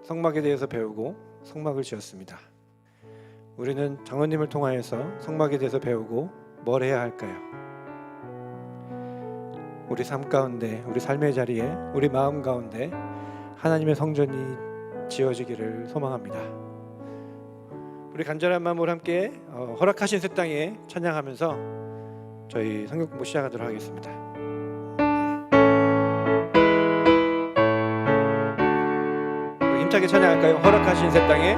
성막에 대해서 배우고 성막을 지었습니다. 우리는 장로님을 통하여서 성막에 대해서 배우고 뭘 해야 할까요? 우리 삶 가운데, 우리 삶의 자리에, 우리 마음 가운데 하나님의 성전이 지어지기를 소망합니다. 우리 간절한 마음으로 함께 허락하신 새 땅에 찬양하면서 저희 성경 공부 시작하도록 하겠습니다. 힘차게 찬양할까요? 허락하신 새 땅에,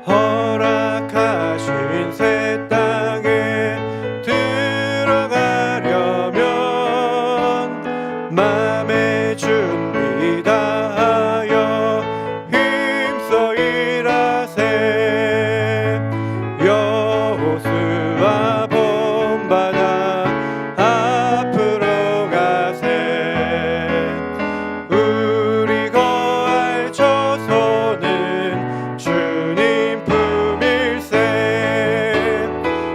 허락하신 새 땅에 들어가려면 마음의 준비 다하여 힘써 일하세. 여호수아 본받아 앞으로 가세. 우리 거할 처소는 주님 품일세.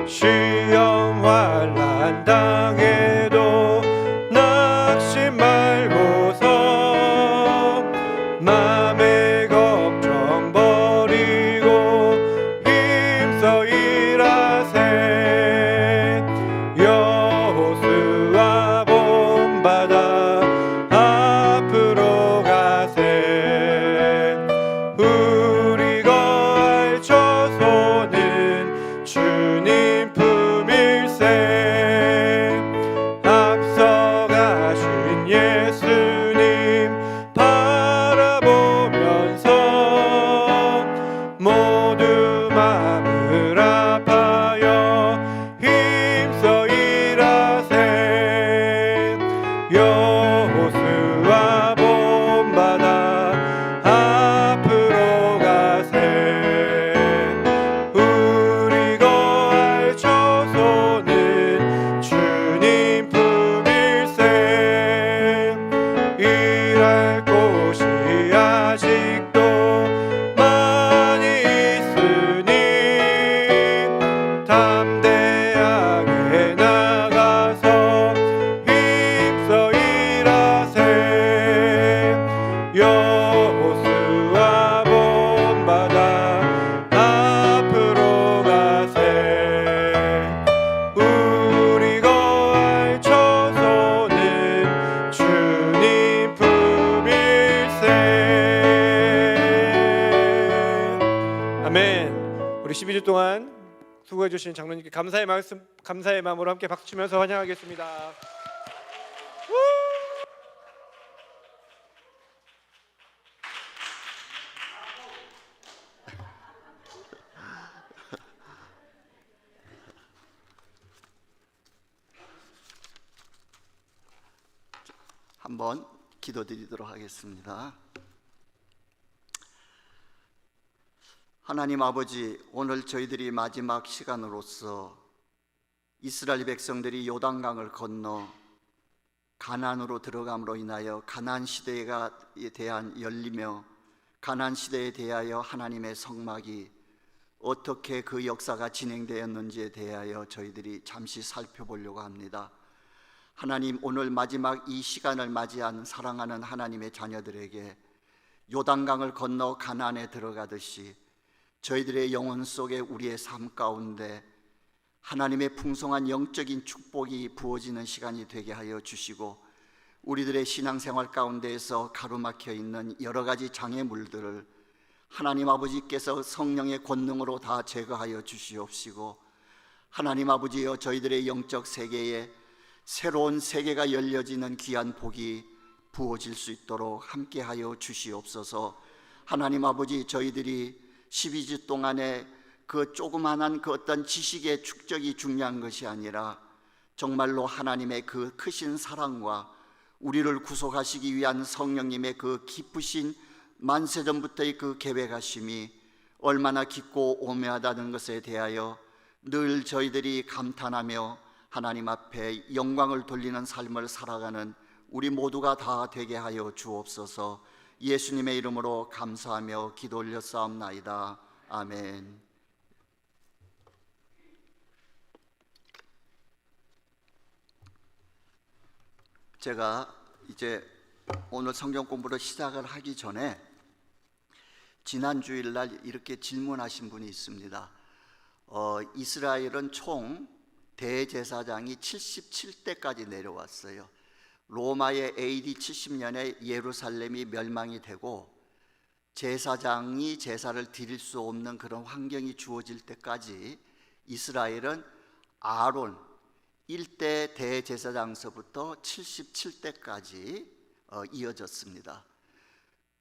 시험 환난 당해도 낙심 말고서 맘의 걱정 버리고 힘써 일하세. 여호수아 본받아 앞으로 가세. 우리 거할 처소는 주님 품일세. 앞서가신 예수님 바라보면서 모두 마음을 아파여 힘써 일하세. 여호수아 본받아 앞으로 가세. 우리 거할 처소는 주님 품일세. 일할 곳이 아직도 많이 있으니 담대하게 나가서 힘써 일하세. 여호수아 본받아 앞으로 가세. 우리 거할 처소는 주님 품일세. 아멘. 우리 12주 동안 수고해 주신 장로님께 감사의 말씀, 감사의 마음으로 함께 박수 치면서 환영하겠습니다. 한번 기도드리도록 하겠습니다. 하나님 아버지, 오늘 저희들이 마지막 시간으로서 이스라엘 백성들이 요단강을 건너 가나안으로 들어감으로 인하여 가나안 시대에 대한 열리며 가나안 시대에 대하여 하나님의 성막이 어떻게 그 역사가 진행되었는지에 대하여 저희들이 잠시 살펴보려고 합니다. 하나님, 오늘 마지막 이 시간을 맞이한 사랑하는 하나님의 자녀들에게 요단강을 건너 가나안에 들어가듯이 저희들의 영혼 속에, 우리의 삶 가운데 하나님의 풍성한 영적인 축복이 부어지는 시간이 되게 하여 주시고, 우리들의 신앙생활 가운데에서 가로막혀 있는 여러 가지 장애물들을 하나님 아버지께서 성령의 권능으로 다 제거하여 주시옵시고, 하나님 아버지여, 저희들의 영적 세계에 새로운 세계가 열려지는 귀한 복이 부어질 수 있도록 함께하여 주시옵소서. 하나님 아버지, 저희들이 12주 동안에 그 조그만한 그 어떤 지식의 축적이 중요한 것이 아니라 정말로 하나님의 그 크신 사랑과 우리를 구속하시기 위한 성령님의 그 깊으신 만세전부터의 그 계획하심이 얼마나 깊고 오묘하다는 것에 대하여 늘 저희들이 감탄하며 하나님 앞에 영광을 돌리는 삶을 살아가는 우리 모두가 다 되게 하여 주옵소서. 예수님의 이름으로 감사하며 기도 올렸사옵나이다. 아멘. 제가 이제 오늘 성경 공부를 시작을 하기 전에 지난 주일날 이렇게 질문하신 분이 있습니다. 이스라엘은 총 대제사장이 77대까지 내려왔어요. 로마의 AD 70년에 예루살렘이 멸망이 되고 제사장이 제사를 드릴 수 없는 그런 환경이 주어질 때까지 이스라엘은 아론 1대 대제사장서부터 77대까지 이어졌습니다.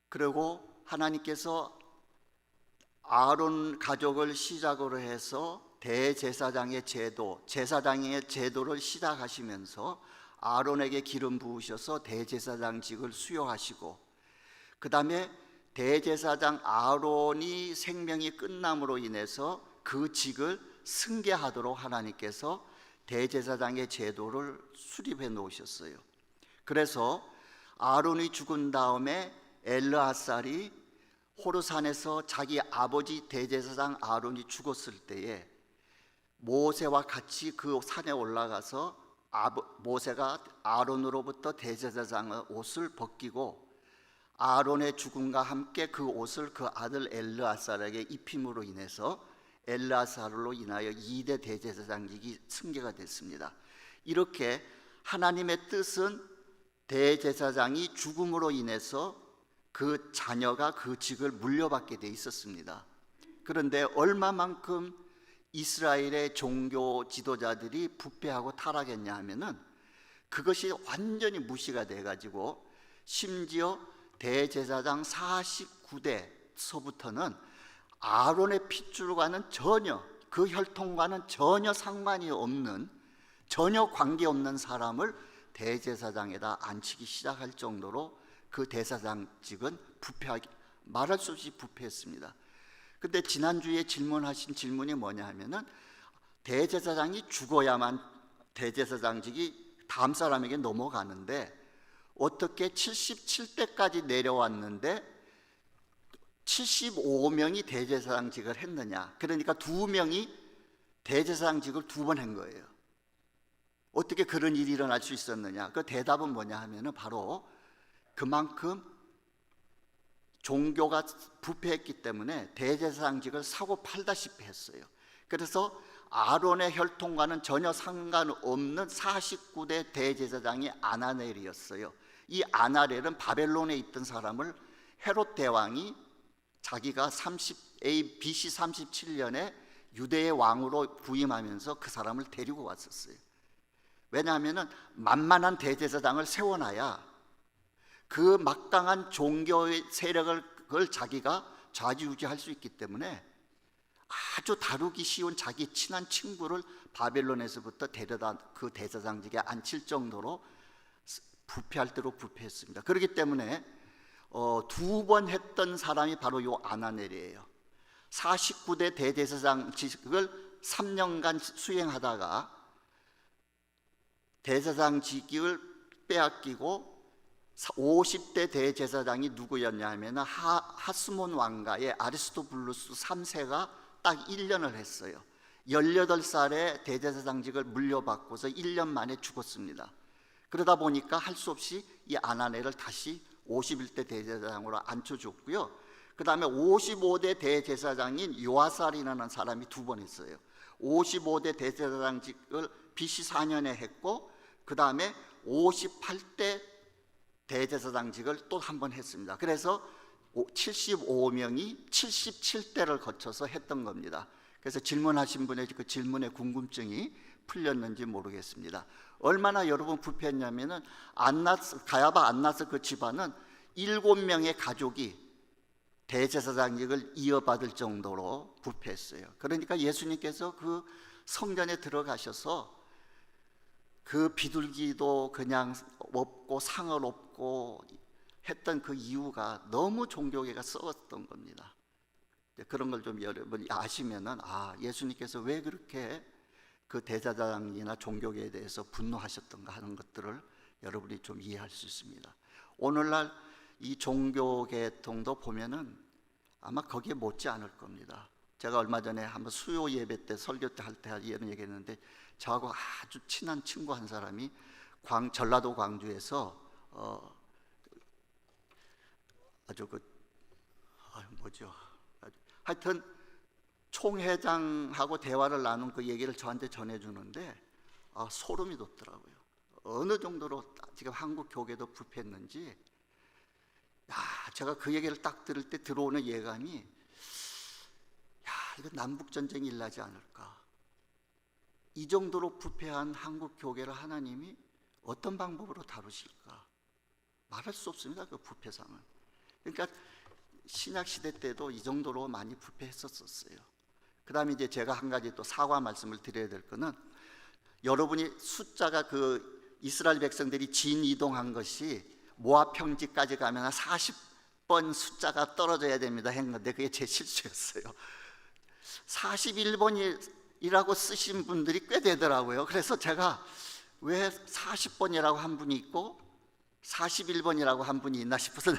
그리고 하나님께서 아론 가족을 시작으로 해서 대제사장의 제도, 제사장의 제도를 시작하시면서 아론에게 기름 부으셔서 대제사장직을 수여하시고, 그 다음에 대제사장 아론이 생명이 끝남으로 인해서 그 직을 승계하도록 하나님께서 대제사장의 제도를 수립해 놓으셨어요. 그래서 아론이 죽은 다음에 엘르아살이 호르산에서 자기 아버지 대제사장 아론이 죽었을 때에 모세와 같이 그 산에 올라가서 모세가 아론으로부터 대제사장의 옷을 벗기고 아론의 죽음과 함께 그 옷을 그 아들 엘르아살에게 입힘으로 인해서 엘르아살로 인하여 2대 대제사장직이 승계가 됐습니다. 이렇게 하나님의 뜻은 대제사장이 죽음으로 인해서 그 자녀가 그 직을 물려받게 돼 있었습니다. 그런데 얼마만큼 이스라엘의 종교 지도자들이 부패하고 타락했냐 하면은 그것이 완전히 무시가 돼 가지고 심지어 대제사장 49대서부터는 아론의 핏줄과는 전혀, 그 혈통과는 전혀 상관이 없는, 전혀 관계없는 사람을 대제사장에다 앉히기 시작할 정도로 그 대제사장직은 부패하기, 말할 수 없이 부패했습니다. 근데 지난주에 질문하신 질문이 뭐냐 하면은 대제사장이 죽어야만 대제사장직이 다음 사람에게 넘어가는데 어떻게 77대까지 내려왔는데 75명이 대제사장직을 했느냐? 그러니까 2명이 대제사장직을 2번 한 거예요. 어떻게 그런 일이 일어날 수 있었느냐? 그 대답은 뭐냐 하면은 바로 그만큼 종교가 부패했기 때문에 대제사장직을 사고 팔다시피 했어요. 그래서 아론의 혈통과는 전혀 상관없는 49대 대제사장이 아나넬이었어요. 이 아나넬은 바벨론에 있던 사람을 헤롯 대왕이 자기가 BC 37년에 유대의 왕으로 부임하면서 그 사람을 데리고 왔었어요. 왜냐하면 만만한 대제사장을 세워놔야 그 막강한 종교의 세력을 자기가 좌지우지할 수 있기 때문에 아주 다루기 쉬운 자기 친한 친구를 바벨론에서부터 데려다 그 대제사장직에 앉힐 정도로 부패할 대로 부패했습니다. 그렇기 때문에 2번 했던 사람이 바로 요 아나넬이에요. 49대 대제사장직을 3년간 수행하다가 대제사장직을 빼앗기고 50대 대제사장이 누구였냐 하면 하스몬 왕가의 아리스토블루스 3세가 딱 1년을 했어요. 18살에 대제사장직을 물려받고서 1년 만에 죽었습니다. 그러다 보니까 할 수 없이 이 아나넬을 다시 51대 대제사장으로 앉혀줬고요. 그 다음에 55대 대제사장인 요아살이라는 사람이 2번 했어요. 55대 대제사장직을 BC 4년에 했고 그 다음에 58대 대제사장직을 또 한 번 했습니다. 그래서 75명이 77대를 거쳐서 했던 겁니다. 그래서 질문하신 분의 그 질문의 궁금증이 풀렸는지 모르겠습니다. 얼마나 여러분 부패했냐면은 가야바 안나스 그 집안은 7명의 가족이 대제사장직을 이어받을 정도로 부패했어요. 그러니까 예수님께서 그 성전에 들어가셔서 그 비둘기도 그냥 없고 상을 없고 했던 그 이유가 너무 종교계가 썩었던 겁니다. 그런 걸 좀 여러분이 아시면은 예수님께서 왜 그렇게 그 대제사장이나 종교계에 대해서 분노하셨던가 하는 것들을 여러분이 좀 이해할 수 있습니다. 오늘날 이 종교계통도 보면은 아마 거기에 못지 않을 겁니다. 제가 얼마 전에 한번 수요 예배 때 설교 때 할 때 이런 얘기했는데 저하고 아주 친한 친구 한 사람이 전라도 광주에서 아주 뭐죠? 하여튼 총회장하고 대화를 나눈 그 얘기를 저한테 전해주는데 소름이 돋더라고요. 어느 정도로 지금 한국 교계도 부패했는지, 제가 그 얘기를 딱 들을 때 들어오는 예감이, 이거 남북 전쟁이 일어나지 않을까? 이 정도로 부패한 한국 교계를 하나님이 어떤 방법으로 다루실까? 말할 수 없습니다. 그 부패상은. 그러니까 신약 시대 때도 이 정도로 많이 부패했었어요. 그다음에 이제 제가 한 가지 또 사과 말씀을 드려야 될 거는, 여러분이 숫자가 그 이스라엘 백성들이 진 이동한 것이 모압 평지까지 가면 한 40번 숫자가 떨어져야 됩니다 했는데 그게 제 실수였어요. 41번이라고 쓰신 분들이 꽤 되더라고요. 그래서 제가 왜 40번이라고 한 분이 있고 41번이라고 한 분이 있나 싶어서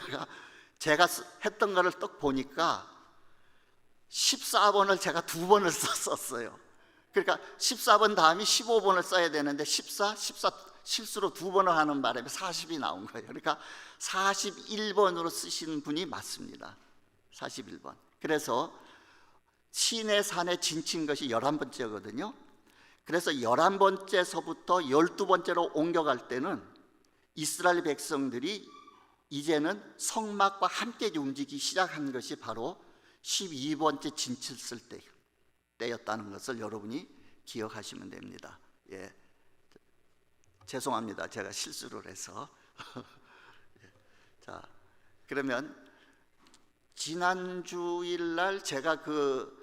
제가 했던 거를 딱 보니까 14번을 제가 2번을 썼어요. 그러니까 14번 다음에 15번을 써야 되는데 14 실수로 2번을 하는 바람에 40이 나온 거예요. 그러니까 41번으로 쓰신 분이 맞습니다. 41번. 그래서 시내 산에 진친 것이 11번째거든요. 그래서 11번째서부터 12번째로 옮겨갈 때는 이스라엘 백성들이 이제는 성막과 함께 움직이기 시작한 것이 바로 12번째 진쳤을 때였다는 것을 여러분이 기억하시면 됩니다. 예, 죄송합니다. 제가 실수를 해서. 자, 그러면 지난 주일날 제가 그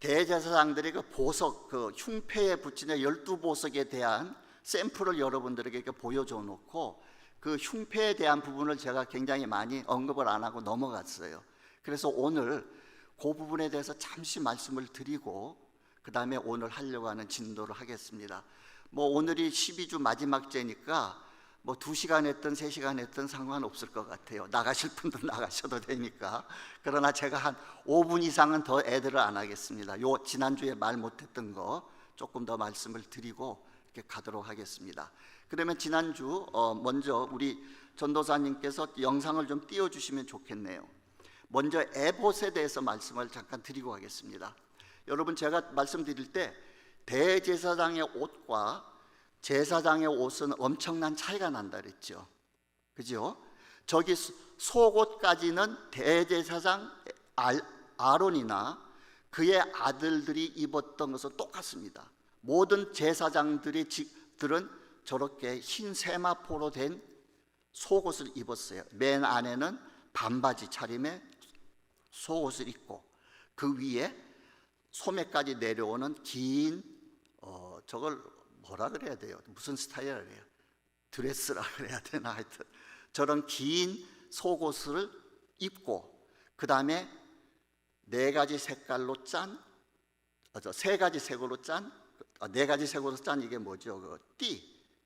대제사장들의 그 보석, 그 흉패에 붙이는 12보석에 대한 샘플을 여러분들에게 이렇게 보여줘 놓고 그 흉패에 대한 부분을 제가 굉장히 많이 언급을 안 하고 넘어갔어요. 그래서 오늘 그 부분에 대해서 잠시 말씀을 드리고 그 다음에 오늘 하려고 하는 진도를 하겠습니다. 뭐 오늘이 12주 마지막 주니까 뭐 2시간 했든 3시간 했든 상관없을 것 같아요. 나가실 분들 나가셔도 되니까. 그러나 제가 한 5분 이상은 더 애들을 안 하겠습니다. 지난주에 말 못했던 거 조금 더 말씀을 드리고 이렇게 가도록 하겠습니다. 그러면 지난주 먼저 우리 전도사님께서 영상을 좀 띄워주시면 좋겠네요. 먼저 에봇에 대해서 말씀을 잠깐 드리고 가겠습니다. 여러분, 제가 말씀드릴 때 대제사장의 옷과 제사장의 옷은 엄청난 차이가 난다 그랬죠. 그죠? 저기 속옷까지는 대제사장 아론이나 그의 아들들이 입었던 것은 똑같습니다. 모든 제사장들은 저렇게 흰 세마포로 된 속옷을 입었어요. 맨 안에는 반바지 차림에 속옷을 입고 그 위에 소매까지 내려오는 긴 저걸 뭐라 그래야 돼요? 무슨 스타일이라 그래요? 드레스라 그래야 되나? 하여튼 저런 긴 속옷을 입고 그 다음에 4가지 색깔로 짠, 3가지 색으로 짠, 4가지 색으로 짠 이게 뭐죠? 그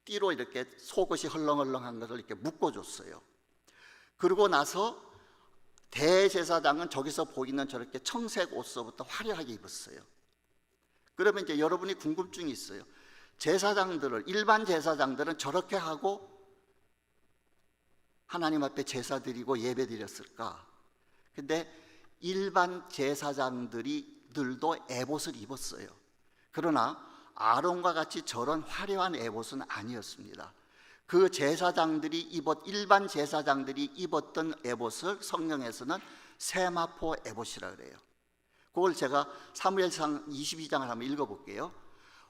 띠로 이렇게 속옷이 헐렁헐렁한 것을 이렇게 묶어줬어요. 그러고 나서 대제사장은 저기서 보이는 저렇게 청색 옷서부터 화려하게 입었어요. 그러면 이제 여러분이 궁금증이 있어요. 일반 제사장들은 저렇게 하고 하나님 앞에 제사 드리고 예배 드렸을까? 근데 일반 제사장들도 에봇을 입었어요. 그러나 아론과 같이 저런 화려한 에봇은 아니었습니다. 그 일반 제사장들이 입었던 에봇을 성경에서는 세마포 에봇이라 그래요. 그걸 제가 사무엘상 22장을 한번 읽어볼게요.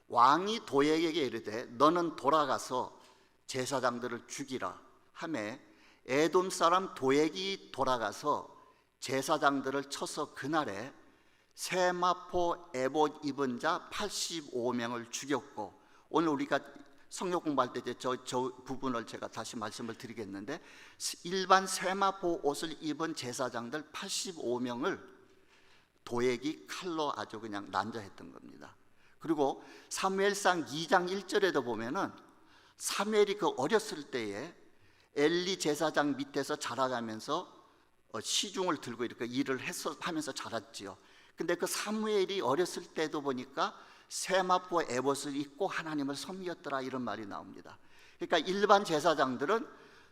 왕이 도액에게 이르되 너는 돌아가서 제사장들을 죽이라 하매 에돔 사람 도액이 돌아가서 제사장들을 쳐서 그날에 세마포 에봇 입은 자 85명을 죽였고, 오늘 우리가 성경 공부할 때 저 부분을 제가 다시 말씀을 드리겠는데, 일반 세마포 옷을 입은 제사장들 85명을 도액이 칼로 아주 그냥 난자했던 겁니다. 그리고 사무엘상 2장 1절에도 보면은 사무엘이 그 어렸을 때에 엘리 제사장 밑에서 자라가면서 시중을 들고 이렇게 일을 하면서 자랐지요. 근데 그 사무엘이 어렸을 때도 보니까 세마포 에봇을 입고 하나님을 섬겼더라 이런 말이 나옵니다. 그러니까 일반 제사장들은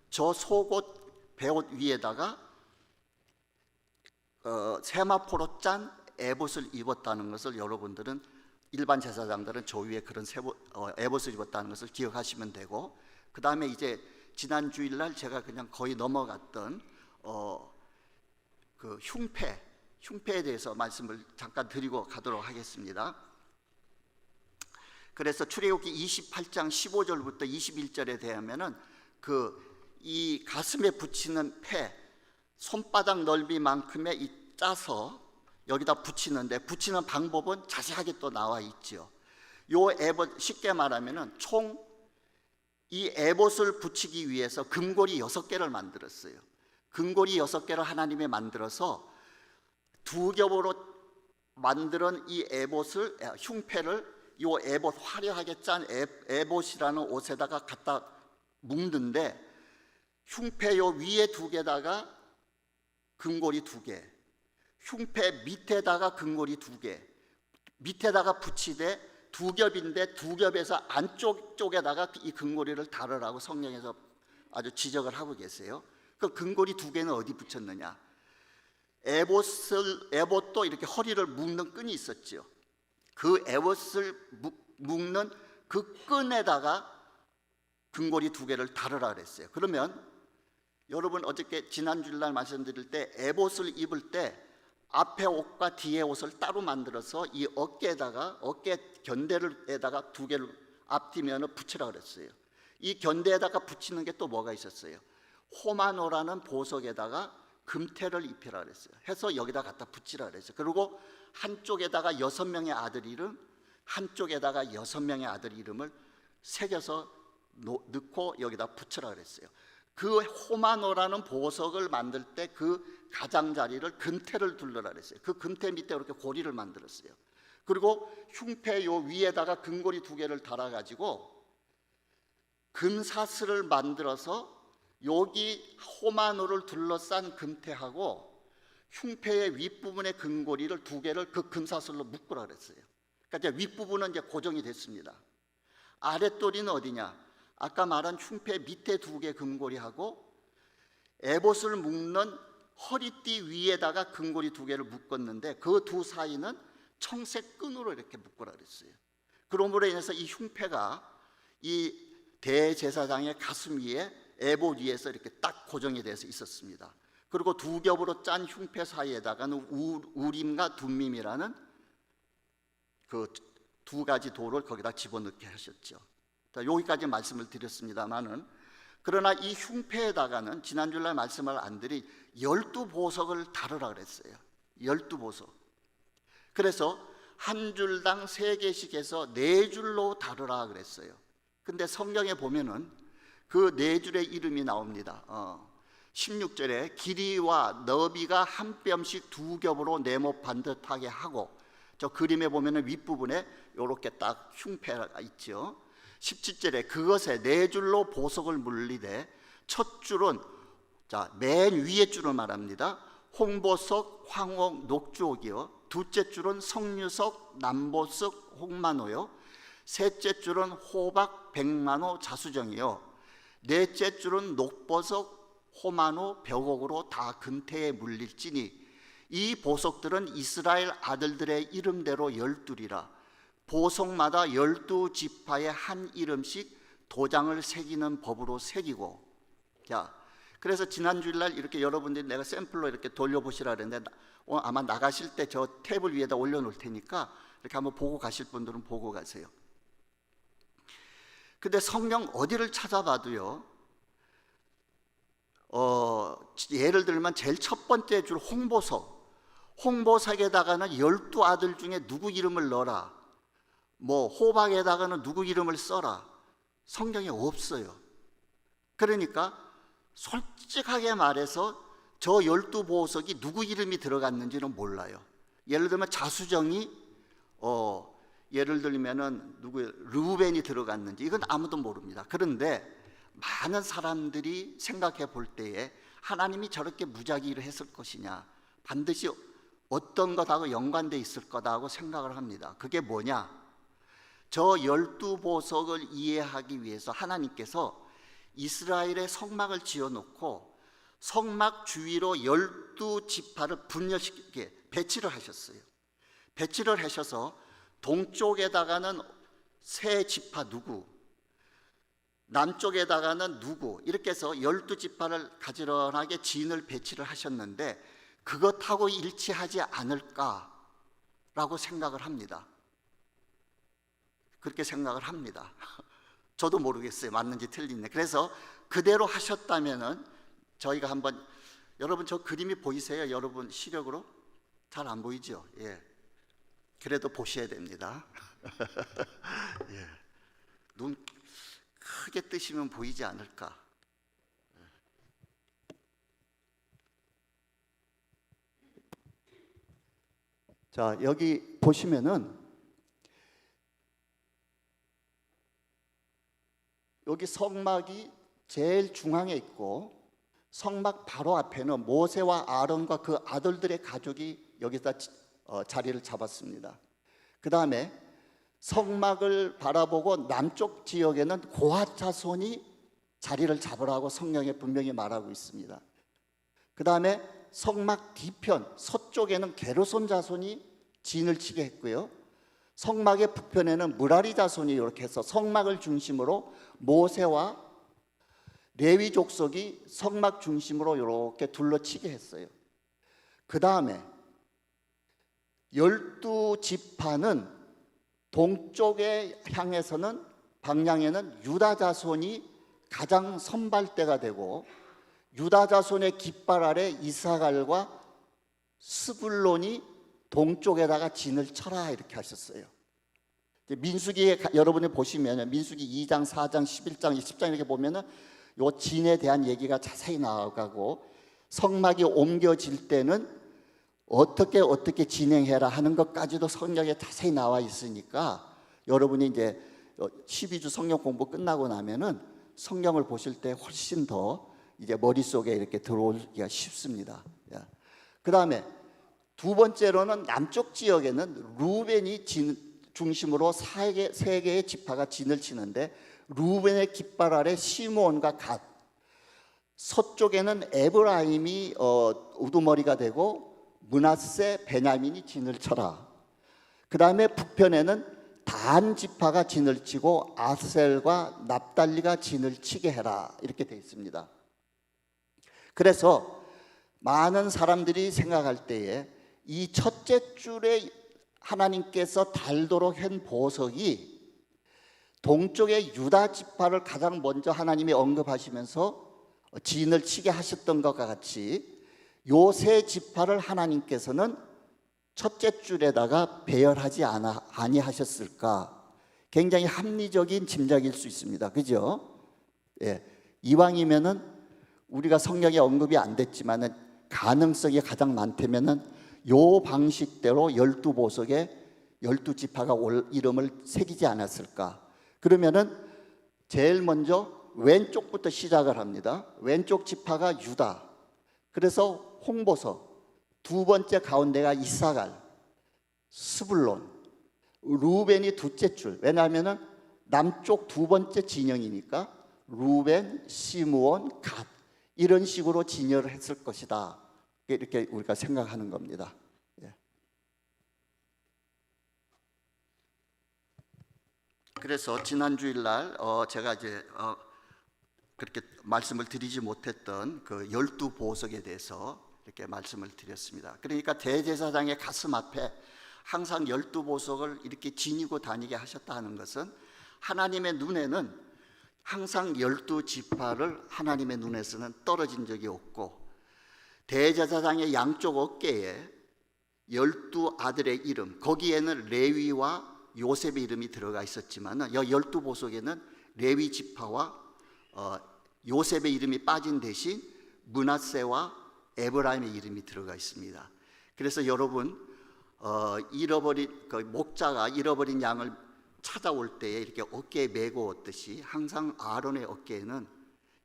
저 속옷 베옷 위에다가 세마포로 짠 에봇을 입었다는 것을 여러분들은 일반 제사장들은 저 위에 그런 에봇을 입었다는 것을 기억하시면 되고, 그 다음에 이제 지난 주일날 제가 그냥 거의 넘어갔던 그 흉패에 대해서 말씀을 잠깐 드리고 가도록 하겠습니다. 그래서 출애굽기 28장 15절부터 21절에 대하면은 이 가슴에 붙이는 패, 손바닥 넓이만큼의 이 짜서 여기다 붙이는데, 붙이는 방법은 자세하게 또 나와 있죠. 요 에봇, 쉽게 말하면은 총 이 에봇을 붙이기 위해서 금고리 6개를 만들었어요. 금고리 6개를 하나님이 만들어서 두 겹으로 만드는 이 에봇을, 흉패를 요 에봇, 화려하게 짠 에봇이라는 옷에다가 갖다 묶는데, 흉패 요 위에 2개다가 금고리 2개, 흉패 밑에다가 금고리 2개, 밑에다가 붙이되 2겹인데 2겹에서 안쪽 쪽에다가 이 금고리를 달으라고 성경에서 아주 지적을 하고 계세요. 그 금고리 2개는 어디 붙였느냐? 에봇도 이렇게 허리를 묶는 끈이 있었죠. 그 에봇을 묶는 그 끈에다가 금고리 2개를 달으라 그랬어요. 그러면 여러분 어저께 지난 주일날 말씀드릴 때 에봇을 입을 때 앞에 옷과 뒤에 옷을 따로 만들어서 이 어깨 견대에다가 2개를 앞뒤면을 붙이라 그랬어요. 이 견대에다가 붙이는 게 또 뭐가 있었어요? 호마노라는 보석에다가 금태를 입히라 그랬어요. 해서 여기다 갖다 붙이라 그랬어요. 그리고 한쪽에다가 6명의 아들 이름, 한쪽에다가 6명의 아들 이름을 새겨서 넣고 여기다 붙이라 그랬어요. 그 호마노라는 보석을 만들 때 그 가장자리를 금태를 둘러라 그랬어요. 그 금태 밑에 이렇게 고리를 만들었어요. 그리고 흉패 요 위에다가 금고리 2개를 달아가지고 금사슬을 만들어서 여기 호마노를 둘러싼 금태하고 흉패의 윗부분의 금고리를 2개를 그 금사슬로 묶으라 그랬어요. 그러니까 이제 윗부분은 이제 고정이 됐습니다. 아랫도리는 어디냐? 아까 말한 흉패 밑에 2개 금고리하고 에봇을 묶는 허리띠 위에다가 금고리 2개를 묶었는데, 그 두 사이는 청색 끈으로 이렇게 묶으라 그랬어요. 그러므로 인해서 이 흉패가 이 대제사장의 가슴 위에 에봇 위에서 이렇게 딱 고정이 돼서 있었습니다. 그리고 2겹으로 짠 흉패 사이에다가는 우림과 둠밈이라는 그 2가지 돌을 거기다 집어넣게 하셨죠. 여기까지 말씀을 드렸습니다만은, 그러나 이 흉패에다가는 지난주날 말씀을 안 드린 12보석을 다루라 그랬어요. 12보석. 그래서 한 줄당 3개씩 해서 4줄로 다루라 그랬어요. 근데 성경에 보면은 그 4줄의 이름이 나옵니다. 16절에 길이와 너비가 한 뼘씩 2겹으로 네모 반듯하게 하고, 저 그림에 보면은 윗부분에 이렇게 딱 흉패가 있죠. 17절에 그것에 4줄로 보석을 물리되, 첫 줄은 맨 위에 줄을 말합니다. 홍보석, 황옥, 녹주옥이요. 둘째 줄은 석류석, 남보석, 홍만호요. 셋째 줄은 호박, 백만호, 자수정이요. 넷째 줄은 녹보석, 호만호, 벽옥으로 다 금태에 물릴지니 이 보석들은 이스라엘 아들들의 이름대로 12이라. 보석마다 12지파의 한 이름씩 도장을 새기는 법으로 새기고. 자, 그래서 지난 주일날 이렇게 여러분들이 내가 샘플로 이렇게 돌려보시라 그랬는데, 아마 나가실 때 저 탭을 위에다 올려놓을 테니까 이렇게 한번 보고 가실 분들은 보고 가세요. 근데 성경 어디를 찾아봐도요, 예를 들면 제일 첫 번째 줄 홍보석에다가는 12아들 중에 누구 이름을 넣어라, 뭐 호박에다가는 누구 이름을 써라, 성경에 없어요. 그러니까 솔직하게 말해서 저 12보석이 누구 이름이 들어갔는지는 몰라요. 예를 들면 자수정이 예를 들면은 르우벤이 들어갔는지 이건 아무도 모릅니다. 그런데 많은 사람들이 생각해 볼 때에 하나님이 저렇게 무작위를 했을 것이냐, 반드시 어떤 것하고 연관되어 있을 거다고 생각을 합니다. 그게 뭐냐? 저 12보석을 이해하기 위해서 하나님께서 이스라엘의 성막을 지어놓고 성막 주위로 12지파를 분열시키게 배치를 하셨어요. 배치를 하셔서 동쪽에다가는 세 지파 누구, 남쪽에다가는 누구, 이렇게 해서 12지파를 가지런하게 진을 배치를 하셨는데 그것하고 일치하지 않을까라고 생각을 합니다. 그렇게 생각을 합니다. 저도 모르겠어요. 맞는지 틀린지. 그래서 그대로 하셨다면은 저희가 한번, 여러분 저 그림이 보이세요? 여러분 시력으로? 잘 안 보이죠? 예. 그래도 보셔야 됩니다. 예. 눈 크게 뜨시면 보이지 않을까? 자, 여기 보시면은 여기 성막이 제일 중앙에 있고 성막 바로 앞에는 모세와 아론과 그 아들들의 가족이 여기다 자리를 잡았습니다. 그 다음에 성막을 바라보고 남쪽 지역에는 고핫 자손이 자리를 잡으라고 성경에 분명히 말하고 있습니다. 그 다음에 성막 뒤편 서쪽에는 게르손 자손이 진을 치게 했고요. 성막의 북편에는 무라리 자손이 이렇게 해서 성막을 중심으로 모세와 레위 족속이 성막 중심으로 이렇게 둘러치게 했어요. 그 다음에 12지파는 동쪽에 향해서는 방향에는 유다 자손이 가장 선발대가 되고 유다 자손의 깃발 아래 이사갈과 스불론이 동쪽에다가 진을 쳐라 이렇게 하셨어요. 민수기에 여러분이 보시면 민수기 2장, 4장, 11장, 20장 이렇게 보면은 요 진에 대한 얘기가 자세히 나와가고 성막이 옮겨질 때는 어떻게 진행해라 하는 것까지도 성경에 자세히 나와 있으니까 여러분이 이제 12주 성경 공부 끝나고 나면은 성경을 보실 때 훨씬 더 이제 머릿속에 이렇게 들어오기가 쉽습니다. 그 다음에 두 번째로는 남쪽 지역에는 루벤이 중심으로 세 개의 지파가 진을 치는데 루벤의 깃발 아래 시므온과 갓, 서쪽에는 에브라임이 우두머리가 되고 므낫세, 베냐민이 진을 쳐라. 그 다음에 북편에는 단 지파가 진을 치고 아셀과 납달리가 진을 치게 해라 이렇게 되어 있습니다. 그래서 많은 사람들이 생각할 때에 이 첫째 줄에 하나님께서 달도록 한 보석이 동쪽의 유다 지파를 가장 먼저 하나님이 언급하시면서 진을 치게 하셨던 것과 같이 요 세 지파를 하나님께서는 첫째 줄에다가 배열하지 아니하셨을까? 굉장히 합리적인 짐작일 수 있습니다. 그죠? 예. 이왕이면은 우리가 성경에 언급이 안 됐지만은 가능성이 가장 많다면은 요 방식대로 12보석에 12지파가 올 이름을 새기지 않았을까? 그러면은 제일 먼저 왼쪽부터 시작을 합니다. 왼쪽 지파가 유다. 그래서 홍보석, 두 번째 가운데가 이사갈, 스불론, 루벤이 둘째 줄. 왜냐하면은 남쪽 두 번째 진영이니까 루벤, 시므온, 갓 이런 식으로 진열을 했을 것이다. 이렇게 우리가 생각하는 겁니다. 그래서 지난 주일날 제가 이제 그렇게 말씀을 드리지 못했던 그 12보석에 대해서 이렇게 말씀을 드렸습니다. 그러니까 대제사장의 가슴 앞에 항상 12보석을 이렇게 지니고 다니게 하셨다 하는 것은 하나님의 눈에는 항상 12지파를 하나님의 눈에서는 떨어진 적이 없고 대제사장의 양쪽 어깨에 12아들의 이름, 거기에는 레위와 요셉의 이름이 들어가 있었지만 12보석에는 레위 지파와 요셉의 이름이 빠진 대신 므낫세와 에브라임의 이름이 들어가 있습니다. 그래서 여러분 잃어버린 목자가 잃어버린 양을 찾아올 때에 이렇게 어깨에 메고 오듯이 항상 아론의 어깨에는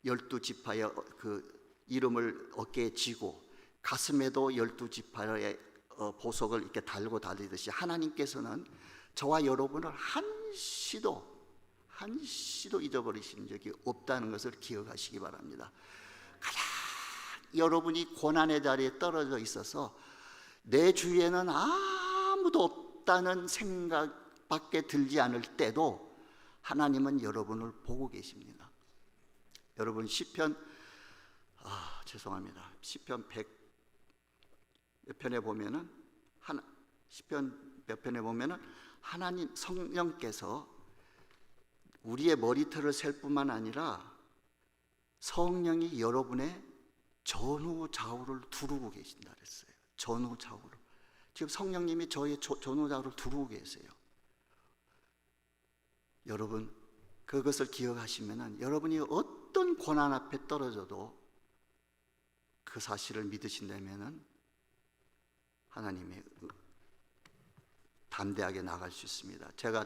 12지파의 그 이름을 어깨에 지고 가슴에도 12지파의 보석을 이렇게 달고 다니듯이 하나님께서는 저와 여러분을 한시도 잊어버리신 적이 없다는 것을 기억하시기 바랍니다. 가장 여러분이 고난의 자리에 떨어져 있어서 내 주위에는 아무도 없다는 생각밖에 들지 않을 때도 하나님은 여러분을 보고 계십니다. 여러분 시편 죄송합니다. 시편 100 몇 편에 보면은 시편 몇 편에 보면은 하나님 성령께서 우리의 머리털을 셀 뿐만 아니라 성령이 여러분의 전후 좌우를 두르고 계신다 그랬어요. 전후 좌우를. 지금 성령님이 저의 전후 좌우를 두르고 계세요. 여러분 그것을 기억하시면은 여러분이 어떤 고난 앞에 떨어져도 그 사실을 믿으신다면은 하나님의 담대하게 나갈 수 있습니다. 제가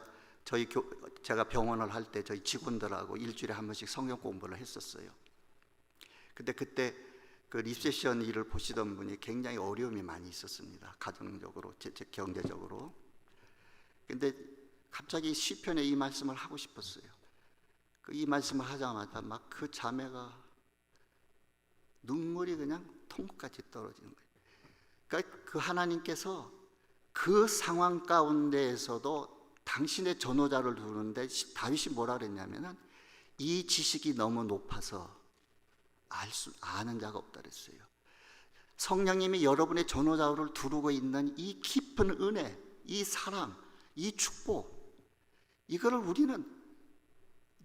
병원을 할 때 저희 직원들하고 일주일에 한 번씩 성경 공부를 했었어요. 근데 그때 그 리세션 일을 보시던 분이 굉장히 어려움이 많이 있었습니다. 가정적으로, 경제적으로. 근데 갑자기 시편에 이 말씀을 하고 싶었어요. 이 말씀을 하자마자 막 그 자매가 눈물이 그냥 통까지 떨어지는 거예요. 그러니까 그 하나님께서 그 상황 가운데에서도 당신의 전호자를 두는데 다윗이 뭐라 그랬냐면은 이 지식이 너무 높아서 아는 자가 없다 그랬어요. 성령님이 여러분의 전호자를 두르고 있는 이 깊은 은혜, 이 사랑, 이 축복, 이거를 우리는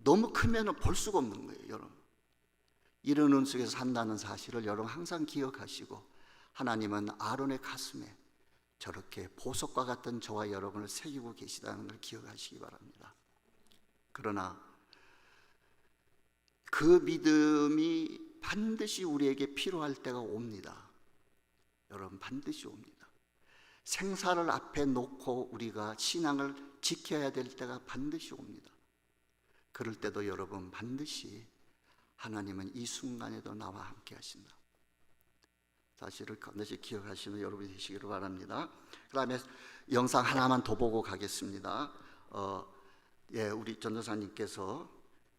너무 크면 볼 수가 없는 거예요. 여러분 이런 은 속에서 산다는 사실을 여러분 항상 기억하시고 하나님은 아론의 가슴에 저렇게 보석과 같은 저와 여러분을 새기고 계시다는 걸 기억하시기 바랍니다. 그러나 그 믿음이 반드시 우리에게 필요할 때가 옵니다. 여러분 반드시 옵니다. 생사를 앞에 놓고 우리가 신앙을 지켜야 될 때가 반드시 옵니다. 그럴 때도 여러분 반드시 하나님은 이 순간에도 나와 함께 하신다. 사실을 반드시 기억하시는 여러분이 되시기를 바랍니다. 그 다음에 영상 하나만 더 보고 가겠습니다. 우리 전도사님께서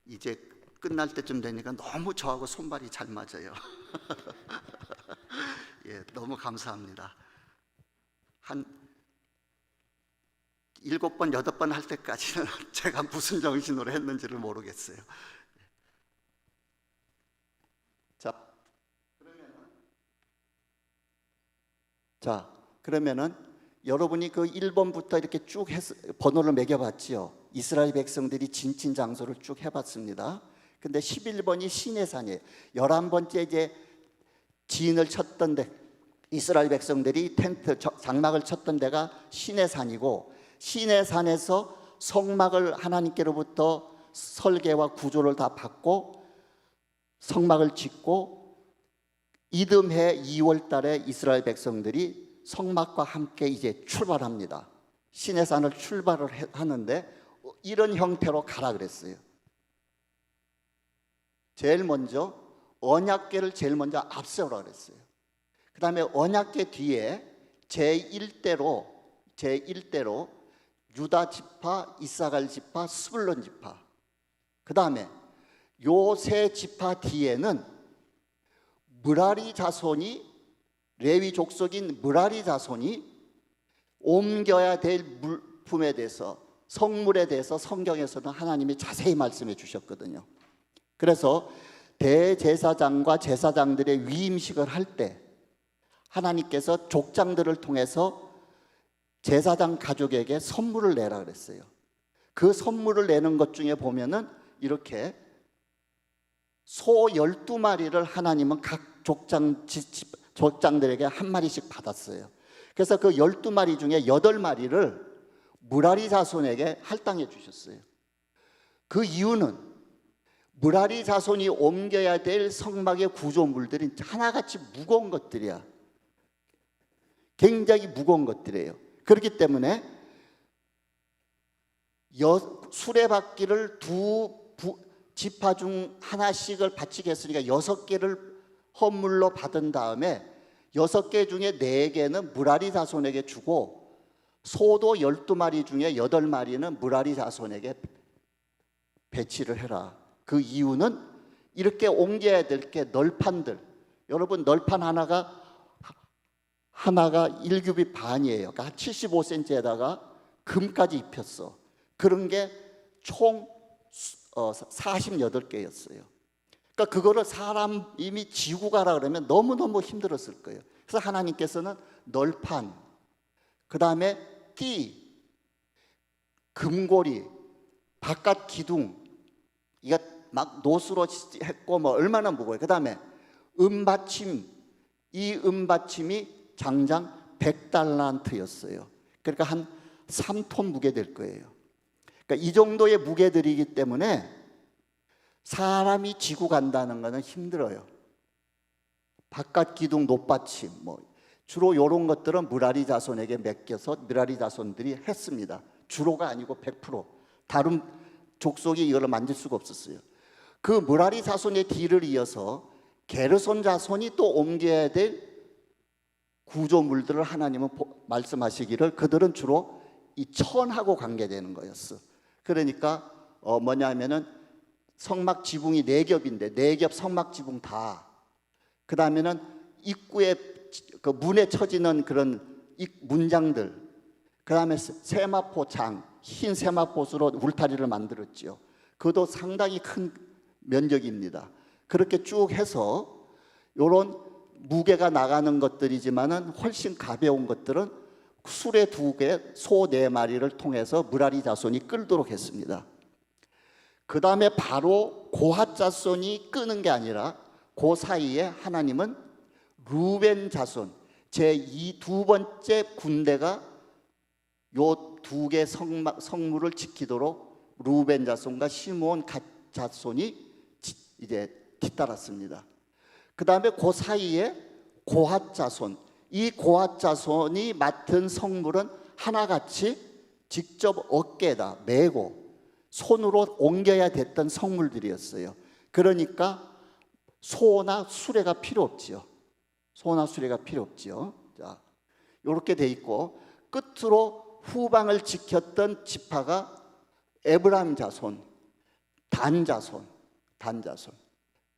이제 끝날 때쯤 되니까 너무 저하고 손발이 잘 맞아요. 너무 감사합니다. 한 7번, 8번 할 때까지는 제가 무슨 정신으로 했는지를 모르겠어요. 그러면은 여러분이 그 1번부터 이렇게 쭉 번호를 매겨봤지요. 이스라엘 백성들이 진친 장소를 쭉 해봤습니다. 근데 11번이 시내산이에요. 11번째 이제 진을 쳤던 데, 이스라엘 백성들이 텐트 장막을 쳤던 데가 시내산이고, 시내산에서 성막을 하나님께로부터 설계와 구조를 다 받고 성막을 짓고, 이듬해 2월 달에 이스라엘 백성들이 성막과 함께 이제 출발합니다. 시내산을 출발을 하는데 이런 형태로 가라 그랬어요. 제일 먼저 언약궤를 제일 먼저 앞세우라 그랬어요. 그 다음에 언약궤 뒤에 제1대로 유다 지파, 이사갈 지파, 스불론 지파, 그 다음에 요 세 지파 뒤에는 므라리 자손이, 레위 족속인 므라리 자손이 옮겨야 될 물품에 대해서, 성물에 대해서 성경에서는 하나님이 자세히 말씀해 주셨거든요. 그래서 대제사장과 제사장들의 위임식을 할 때 하나님께서 족장들을 통해서 제사장 가족에게 선물을 내라 그랬어요. 그 선물을 내는 것 중에 보면은 이렇게 소 12마리를 하나님은 각 족장들에게 한 마리씩 받았어요. 그래서 그 12마리 중에 8마리를 므라리 자손에게 할당해 주셨어요. 그 이유는 므라리 자손이 옮겨야 될 성막의 구조물들이 하나같이 무거운 것들이야. 굉장히 무거운 것들이에요. 그렇기 때문에 수레바퀴를 두 지파 중 하나씩을 바치게 했으니까 6개를 헌물로 받은 다음에 6개 중에 4개는 므라리 자손에게 주고, 소도 12마리 중에 8마리는 므라리 자손에게 배치를 해라. 그 이유는 이렇게 옮겨야 될 게 널판들, 여러분 널판 하나가 1규빗 반이에요. 그러니까 75cm에다가 금까지 입혔어. 그런 게 총 48개였어요. 그러니까 그거를 사람이 지고 가라 그러면 너무너무 힘들었을 거예요. 그래서 하나님께서는 널판, 그 다음에 띠, 금고리, 바깥 기둥, 이거 막 노수로 했고 뭐 얼마나 무거워요. 그 다음에 은받침, 이 은받침이 장장 100달란트였어요. 그러니까 한 3톤 무게 될 거예요. 그러니까 이 정도의 무게들이기 때문에 사람이 지고 간다는 것은 힘들어요. 바깥 기둥, 높받침, 뭐 주로 이런 것들은 므라리 자손에게 맡겨서 므라리 자손들이 했습니다. 주로가 아니고 100%. 다른 족속이 이걸 만질 수가 없었어요. 그 므라리 자손의 뒤를 이어서 게르손 자손이 또 옮겨야 될 구조물들을 하나님은 말씀하시기를 그들은 주로 이 천하고 관계되는 거였어. 그러니까 뭐냐면은 성막 지붕이 4겹인데 4겹 성막 지붕 다. 그 다음에는 입구에 그 문에 쳐지는 그런 문장들. 그 다음에 세마포장, 흰 세마포수로 울타리를 만들었죠. 그것도 상당히 큰 면적입니다. 그렇게 쭉 해서 이런 무게가 나가는 것들이지만은 훨씬 가벼운 것들은 수레 2개, 소 4마리를 통해서 므라리 자손이 끌도록 했습니다. 그 다음에 바로 고핫 자손이 끄는 게 아니라 그 사이에 하나님은 루벤 자손, 두 번째 군대가 요 2개 성물을 지키도록 루벤 자손과 시므온 갓 자손이 이제 뒤따랐습니다. 그 다음에 그 사이에 고핫 자손, 이 고핫 자손이 맡은 성물은 하나같이 직접 어깨에다 메고 손으로 옮겨야 됐던 성물들이었어요. 그러니까 소나 수레가 필요 없지요. 소나 수레가 필요 없지요. 자, 이렇게 돼 있고 끝으로 후방을 지켰던 지파가 에브라임 자손, 단 자손.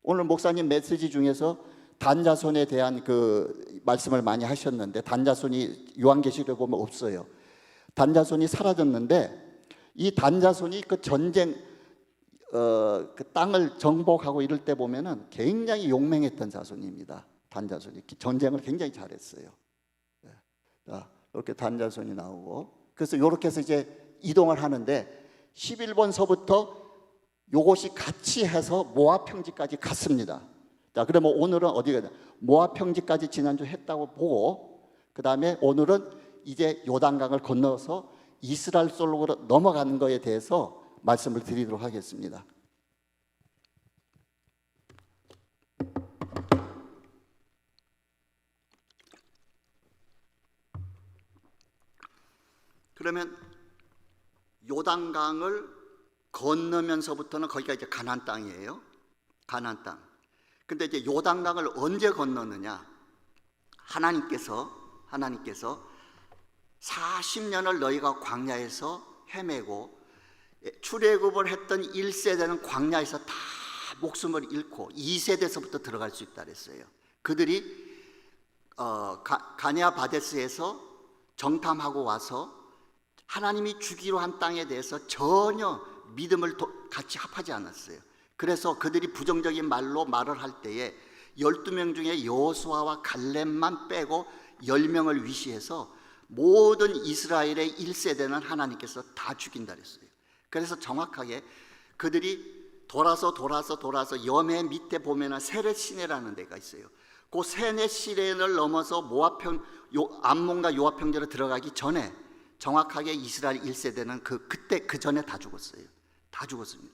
오늘 목사님 메시지 중에서 단 자손에 대한 그 말씀을 많이 하셨는데 단 자손이 요한계시록에 보면 없어요. 단 자손이 사라졌는데 이 단 자손이 그 전쟁 그 땅을 정복하고 이럴 때 보면은 굉장히 용맹했던 자손입니다. 단 자손이 전쟁을 굉장히 잘했어요. 자, 이렇게 단 자손이 나오고 그래서 이렇게 해서 이제 이동을 하는데 11번서부터 요것이 같이 해서 모압 평지까지 갔습니다. 자, 그러면 오늘은 어디가 모압 평지까지 지난주 했다고 보고 그 다음에 오늘은 이제 요단강을 건너서 이스라엘 솔로로 넘어가는 것에 대해서 말씀을 드리도록 하겠습니다. 그러면 요단강을 건너면서부터는 거기가 이제 가나안 땅이에요. 가나안 땅. 근데 이제 요단강을 언제 건너느냐? 하나님께서 40년을 너희가 광야에서 헤매고 출애굽을 했던 1세대는 광야에서 다 목숨을 잃고 2세대서부터 들어갈 수 있다 그랬어요. 그들이 가냐 바데스에서 정탐하고 와서 하나님이 주기로 한 땅에 대해서 전혀 믿음을 같이 합하지 않았어요. 그래서 그들이 부정적인 말을 할 때에 12명 중에 여호수아와 갈렙만 빼고 10명을 위시해서 모든 이스라엘의 1세대는 하나님께서 다 죽인다 그랬어요. 그래서 정확하게 그들이 돌아서 염해 밑에 보면은 세렛 시내라는 데가 있어요. 그 세렛 시내를 넘어서 암몬과 요압 평지로 들어가기 전에 정확하게 이스라엘 1세대는 그때 그 전에 다 죽었어요. 다 죽었습니다.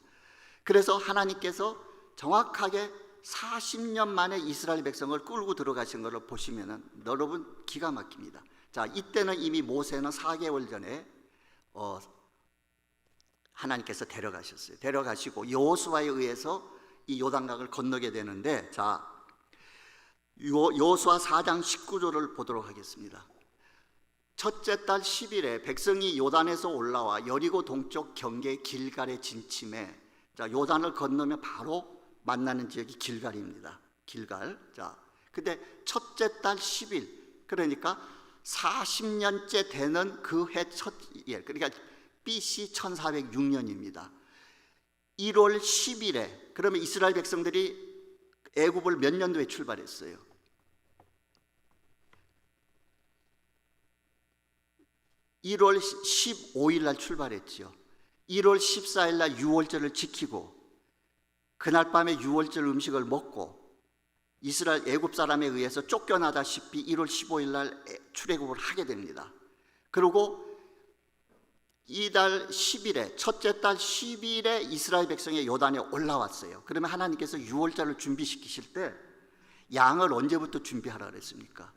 그래서 하나님께서 정확하게 40년 만에 이스라엘 백성을 끌고 들어가신 것을 보시면은 여러분 기가 막힙니다. 자, 이때는 이미 모세는 4개월 전에 하나님께서 데려가셨어요. 데려가시고 여호수아에 의해서 이 요단강을 건너게 되는데, 자, 여호수아 4장 19절을 보도록 하겠습니다. 첫째 달 10일에 백성이 요단에서 올라와 여리고 동쪽 경계 길갈에 진침해, 자, 요단을 건너면 바로 만나는 지역이 길갈입니다. 길갈. 자, 근데 첫째 달 10일, 그러니까 40년째 되는 그 해 첫 일, 그러니까 BC 1406년입니다. 1월 10일에, 그러면 이스라엘 백성들이 애굽을 몇 년도에 출발했어요? 1월 15일 날 출발했지요. 1월 14일 날 유월절을 지키고 그날 밤에 유월절 음식을 먹고 이스라엘 애굽 사람에 의해서 쫓겨나다시피 1월 15일 날 출애굽을 하게 됩니다. 그리고 이달 10일에, 첫째 달 10일에 이스라엘 백성이 요단에 올라왔어요. 그러면 하나님께서 유월절을 준비시키실 때 양을 언제부터 준비하라 그랬습니까?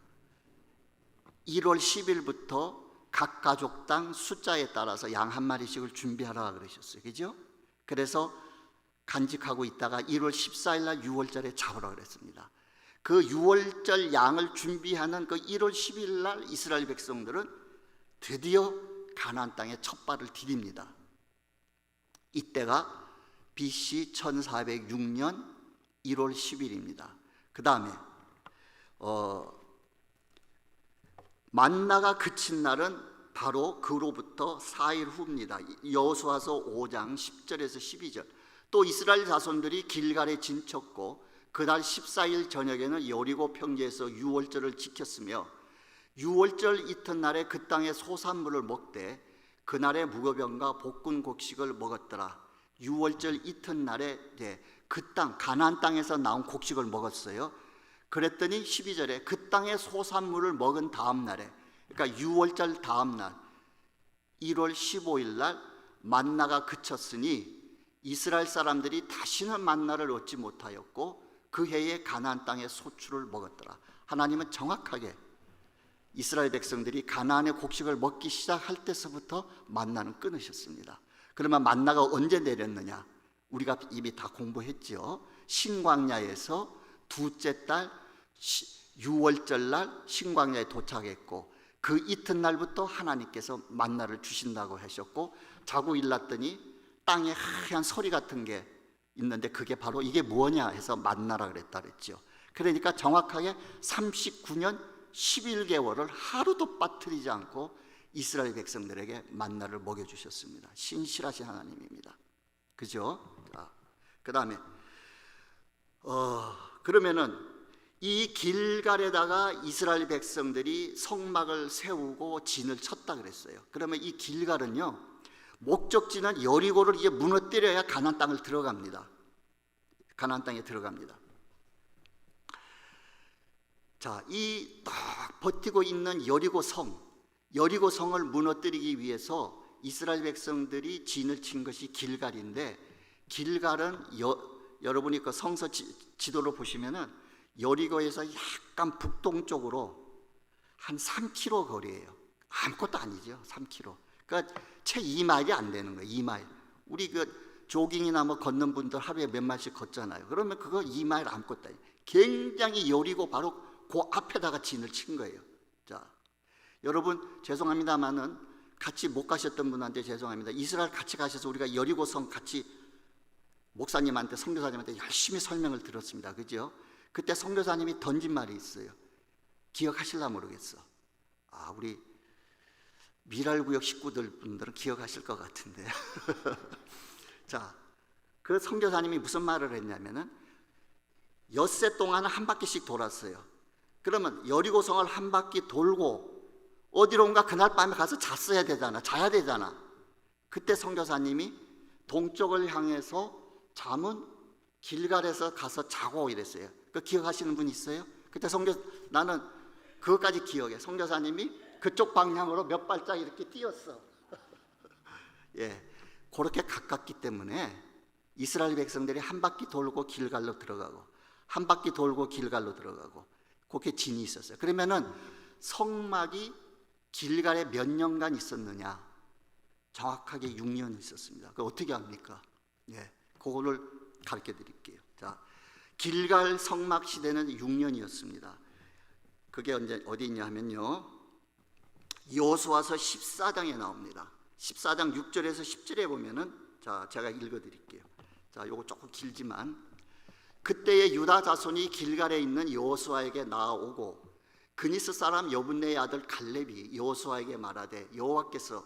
1월 10일부터 각 가족당 숫자에 따라서 양 한 마리씩을 준비하라 그러셨어요. 그죠? 그래서 간직하고 있다가 1월 14일 날 유월절에 잡으라 그랬습니다. 그 유월절 양을 준비하는 그 1월 10일 날 이스라엘 백성들은 드디어 가나안 땅에 첫 발을 디딥니다. 이때가 BC 1406년 1월 10일입니다. 그 다음에 만나가 그친 날은 바로 그로부터 4일 후입니다. 여호수아서 5장 10절에서 12절. 또 이스라엘 자손들이 길갈에 진쳤고 그날 14일 저녁에는 여리고 평지에서 유월절을 지켰으며 유월절 이튿날에 그 땅의 소산물을 먹되 그날의 무교병과 볶은 곡식을 먹었더라. 유월절 이튿날에 그 땅 가나안 땅에서 나온 곡식을 먹었어요. 그랬더니 12절에 그 땅의 소산물을 먹은 다음 날에, 그러니까 유월절 다음 날 1월 15일 날 만나가 그쳤으니 이스라엘 사람들이 다시는 만나를 얻지 못하였고 그 해에 가나안 땅의 소출을 먹었더라. 하나님은 정확하게 이스라엘 백성들이 가나안의 곡식을 먹기 시작할 때서부터 만나는 끊으셨습니다. 그러면 만나가 언제 내렸느냐? 우리가 이미 다 공부했죠. 신광야에서 둘째 달 유월절 날 신광야에 도착했고 그 이튿날부터 하나님께서 만나를 주신다고 하셨고 자고 일났더니 땅에 하얀 서리 같은 게 있는데 그게 바로 이게 뭐냐 해서 만나라 그랬다 그랬죠. 그러니까 정확하게 39년 11개월을 하루도 빠뜨리지 않고 이스라엘 백성들에게 만나를 먹여주셨습니다. 신실하신 하나님입니다. 그죠? 그 다음에 그러면은 이 길갈에다가 이스라엘 백성들이 성막을 세우고 진을 쳤다 그랬어요. 그러면 이 길갈은요, 목적지는 여리고를 이제 무너뜨려야 가나안 땅을 들어갑니다. 가나안 땅에 들어갑니다. 자, 이 딱 버티고 있는 여리고 성을 무너뜨리기 위해서 이스라엘 백성들이 진을 친 것이 길갈인데, 길갈은 여러분이 그 성서 지도로 보시면은 여리고에서 약간 북동쪽으로 한 3km 거리예요. 아무것도 아니죠. 3km. 그러니까 채 2마일이 안 되는 거예요. 2마일. 우리 그 조깅이나 뭐 걷는 분들 하루에 몇 마일씩 걷잖아요. 그러면 그거 2마일 아무것도 아니에요. 굉장히 여리고 바로 그 앞에다가 진을 친 거예요. 자, 여러분 죄송합니다만은 같이 못 가셨던 분한테 죄송합니다. 이스라엘 같이 가셔서 우리가 여리고성 같이 목사님한테 선교사님한테 열심히 설명을 들었습니다. 그죠? 그때 선교사님이 던진 말이 있어요. 기억하실라 모르겠어. 우리 미랄구역 식구들 분들은 기억하실 것 같은데. 자, 그 선교사님이 무슨 말을 했냐면은 엿새 동안 한 바퀴씩 돌았어요. 그러면 여리고성을 한 바퀴 돌고 어디론가 그날 밤에 가서 자야 되잖아. 그때 선교사님이 동쪽을 향해서 잠은 길갈에서 가서 자고 이랬어요. 그 기억하시는 분 있어요? 그때 나는 그것까지 기억해. 선교사님이 그쪽 방향으로 몇 발짝 이렇게 뛰었어. 예, 그렇게 가깝기 때문에 이스라엘 백성들이 한 바퀴 돌고 길갈로 들어가고 한 바퀴 돌고 길갈로 들어가고 그렇게 진이 있었어요. 그러면은 성막이 길갈에 몇 년간 있었느냐? 정확하게 6년 있었습니다. 그 어떻게 합니까? 예, 그거를 가르쳐 드릴게요. 자, 길갈 성막 시대는 6년이었습니다. 그게 어디 있냐 하면요, 여호수아서 14장에 나옵니다. 14장 6절에서 10절에 보면은, 자, 제가 읽어 드릴게요. 자, 요거 조금 길지만, 그때의 유다 자손이 길갈에 있는 여호수아에게 나아오고 그니스 사람 여분네의 아들 갈렙이 여호수아에게 말하되 여호와께서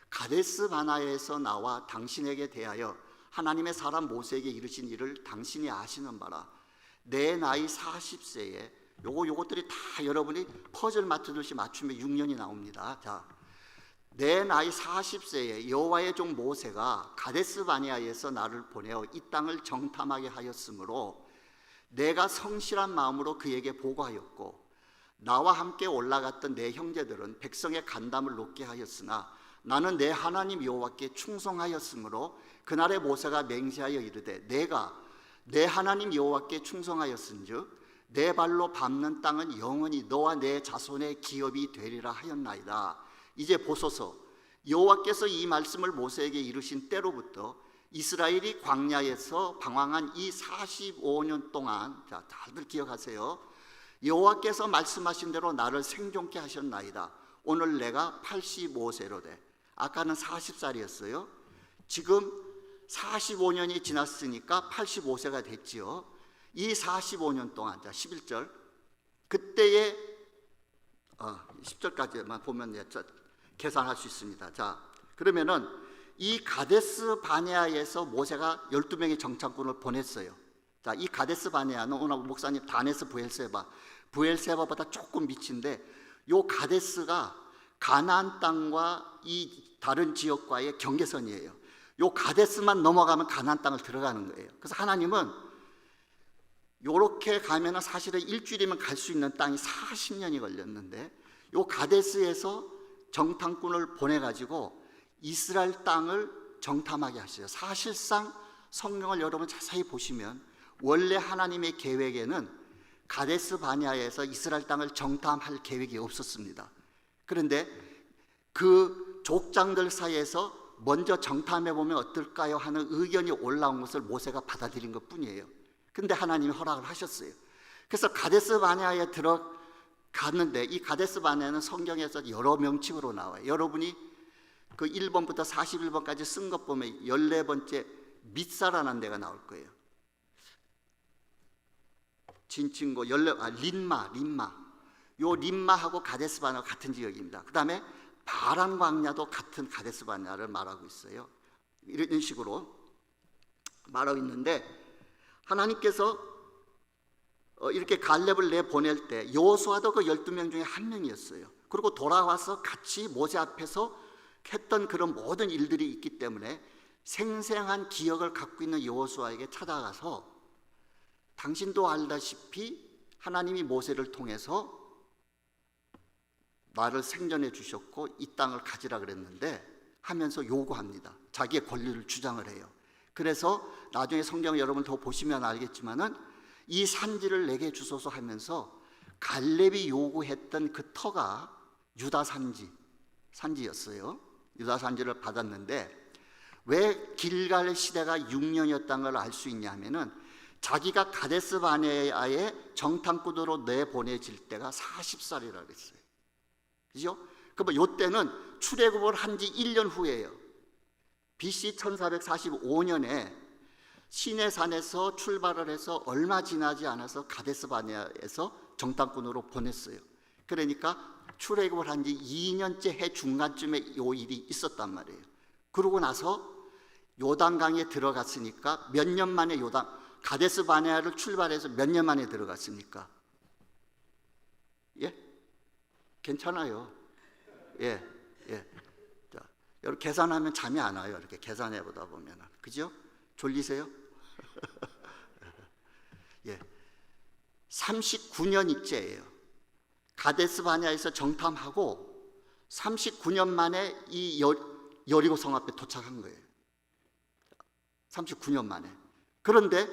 가데스 바나에서 나와 당신에게 대하여 하나님의 사람 모세에게 이르신 일을 당신이 아시는 바라. 내 나이 40세에 요것들이 다 여러분이 퍼즐 맞추듯이 맞추면 6년이 나옵니다. 자, 내 나이 40세에 여호와의 종 모세가 가데스 바네아에서 나를 보내어 이 땅을 정탐하게 하였으므로 내가 성실한 마음으로 그에게 보고하였고 나와 함께 올라갔던 내 형제들은 백성의 간담을 놓게 하였으나 나는 내 하나님 여호와께 충성하였으므로 그날에 모세가 맹세하여 이르되 내가 내 하나님 여호와께 충성하였은즉 내 발로 밟는 땅은 영원히 너와 내 자손의 기업이 되리라 하였나이다. 이제 보소서, 여호와께서 이 말씀을 모세에게 이르신 때로부터 이스라엘이 광야에서 방황한 이 45년 동안, 자, 다들 기억하세요. 여호와께서 말씀하신 대로 나를 생존케 하셨나이다. 오늘 내가 85세로 돼. 아까는 40살이었어요. 지금 45년이 지났으니까 85세가 됐지요. 이 45년 동안, 자, 11절, 그때의 10절까지만 보면 계산할 수 있습니다. 자, 그러면은 이 가데스 바네아에서 모세가 12명의 정탐꾼을 보냈어요. 자, 이 가데스 바네아는 오늘 목사님 다네스 부엘세바보다 조금 밑인데, 요 가데스가 가나안 땅과 이 다른 지역과의 경계선이에요. 요 가데스만 넘어가면 가나안 땅을 들어가는 거예요. 그래서 하나님은 요렇게 가면은 사실은 일주일이면 갈 수 있는 땅이 40년이 걸렸는데, 요 가데스에서 정탐꾼을 보내가지고 이스라엘 땅을 정탐하게 하시죠. 사실상 성경을 여러분 자세히 보시면 원래 하나님의 계획에는 가데스 바네아에서 이스라엘 땅을 정탐할 계획이 없었습니다. 그런데 그 족장들 사이에서 먼저 정탐해 보면 어떨까요 하는 의견이 올라온 것을 모세가 받아들인 것뿐이에요. 근데 하나님이 허락을 하셨어요. 그래서 가데스 바네아에 들어갔는데, 이 가데스 바네아는 성경에서 여러 명칭으로 나와요. 여러분이 그 1번부터 41번까지 쓴 것 보면 14번째 밑사라는 데가 나올 거예요. 진친고 린마. 요 린마하고 가데스 바네아가 같은 지역입니다. 그 다음에 바란 광야도 같은 가데스 바네아를 말하고 있어요. 이런 식으로 말하고 있는데, 하나님께서 이렇게 갈렙을 내보낼 때 여호수아도 그 12명 중에 한 명이었어요. 그리고 돌아와서 같이 모세 앞에서 했던 그런 모든 일들이 있기 때문에 생생한 기억을 갖고 있는 여호수아에게 찾아가서 당신도 알다시피 하나님이 모세를 통해서 나를 생전해 주셨고 이 땅을 가지라 그랬는데 하면서 요구합니다. 자기의 권리를 주장을 해요. 그래서 나중에 성경 여러분 더 보시면 알겠지만은 이 산지를 내게 주소서 하면서 갈렙이 요구했던 그 터가 유다 산지였어요. 유다 산지를 받았는데, 왜 길갈 시대가 6년이었다는 걸 알 수 있냐면은 자기가 가데스 바네아에 정탐꾼으로 내보내질 때가 40살이라 그랬어요. 그죠? 그러면 요때는 출애굽을 한 지 1년 후예요. BC 1445년에 시내산에서 출발을 해서 얼마 지나지 않아서 가데스 바네아에서 정탐꾼으로 보냈어요. 그러니까 출애굽을 한 지 2년째 해 중간쯤에 요 일이 있었단 말이에요. 그러고 나서 요단강에 들어갔으니까 몇 년 만에 가데스 바네아를 출발해서 몇 년 만에 들어갔습니까? 예? 괜찮아요. 예. 자, 여러분 계산하면 잠이 안 와요. 이렇게 계산해 보다 보면. 그죠? 졸리세요? 예. 39년째예요. 가데스 바네아에서 정탐하고 39년 만에 이 여리고 성 앞에 도착한 거예요. 39년 만에. 그런데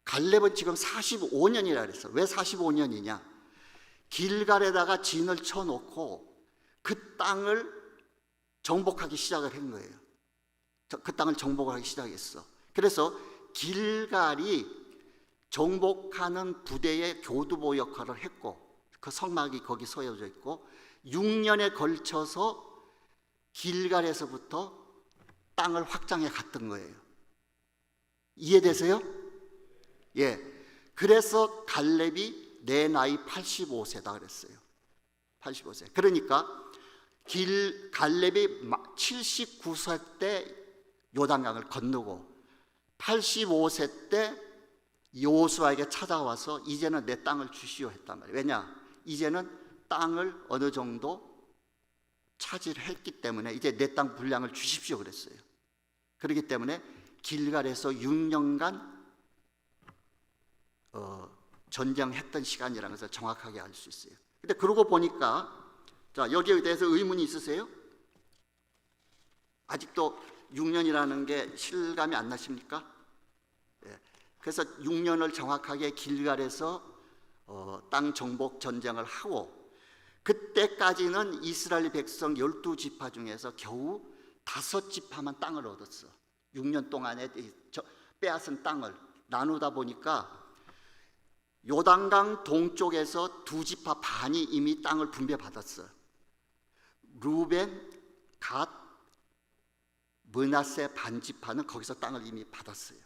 갈렙은 지금 45년이라 그랬어. 왜 45년이냐? 길갈에다가 진을 쳐놓고 그 땅을 정복하기 시작을 한 거예요. 그 땅을 정복하기 시작했어. 그래서 길갈이 정복하는 부대의 교두보 역할을 했고, 그 성막이 거기 서여져 있고 6년에 걸쳐서 길갈에서부터 땅을 확장해 갔던 거예요. 이해되세요? 예. 그래서 갈렙이 내 나이 85세다 그랬어요. 85세. 그러니까 갈렙이 79세 때 요단강을 건너고 85세 때 여호수아에게 찾아와서 이제는 내 땅을 주시오 했단 말이에요. 왜냐? 이제는 땅을 어느 정도 차지를 했기 때문에 이제 내 땅 분량을 주십시오 그랬어요. 그렇기 때문에 길갈에서 6년간 전쟁했던 시간이라는 것을 정확하게 알 수 있어요. 근데 그러고 보니까, 자, 여기에 대해서 의문이 있으세요? 아직도 6년이라는 게 실감이 안 나십니까? 예. 그래서 6년을 정확하게 길갈에서 땅 정복 전쟁을 하고, 그때까지는 이스라엘 백성 12지파 중에서 겨우 5지파만 땅을 얻었어. 6년 동안에 빼앗은 땅을 나누다 보니까 요단강 동쪽에서 2지파 반이 이미 땅을 분배받았어. 루벤, 갓, 므낫세 반지파는 거기서 땅을 이미 받았어요.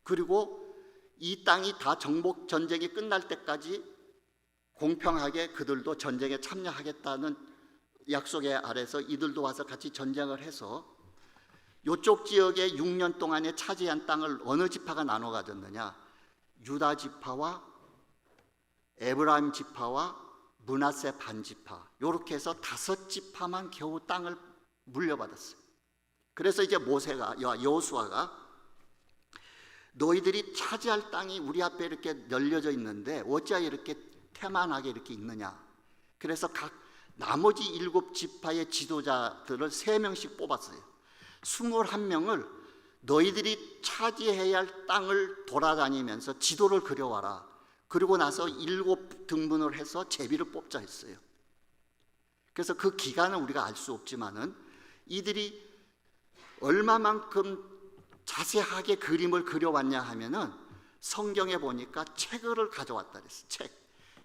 그리고 이 땅이 다 정복 전쟁이 끝날 때까지 공평하게 그들도 전쟁에 참여하겠다는 약속의 아래서 이들도 와서 같이 전쟁을 해서 이쪽 지역에 6년 동안에 차지한 땅을 어느 지파가 나눠 가졌느냐? 유다 지파와 에브라임 지파와 므낫세 반지파, 이렇게 해서 5지파만 겨우 땅을 물려받았어요. 그래서 이제 모세가, 여호수아가 너희들이 차지할 땅이 우리 앞에 이렇게 널려져 있는데 어찌하여 이렇게 태만하게 이렇게 있느냐? 그래서 각 나머지 7지파의 지도자들을 3명씩 뽑았어요. 21명을 너희들이 차지해야 할 땅을 돌아다니면서 지도를 그려와라. 그리고 나서 7등분을 해서 제비를 뽑자 했어요. 그래서 그 기간은 우리가 알 수 없지만은 이들이 얼마만큼 자세하게 그림을 그려왔냐 하면은 성경에 보니까 책을 가져왔다 그랬어요.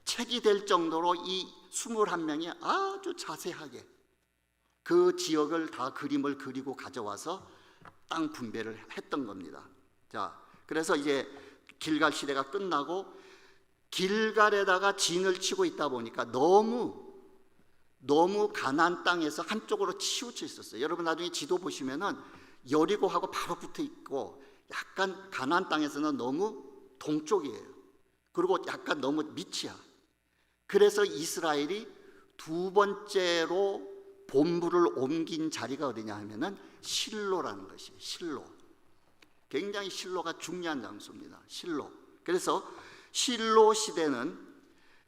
책이 될 정도로 이 21명이 아주 자세하게 그 지역을 다 그림을 그리고 가져와서 땅 분배를 했던 겁니다. 자, 그래서 이제 길갈 시대가 끝나고 길갈에다가 진을 치고 있다 보니까 너무 가나안 땅에서 한쪽으로 치우쳐 있었어요. 여러분 나중에 지도 보시면은 여리고하고 바로 붙어 있고 약간 가나안 땅에서는 너무 동쪽이에요. 그리고 약간 너무 밑이야. 그래서 이스라엘이 2번째로 본부를 옮긴 자리가 어디냐 하면은 실로라는 것이에요. 실로. 굉장히 실로가 중요한 장소입니다. 실로. 그래서 실로 시대는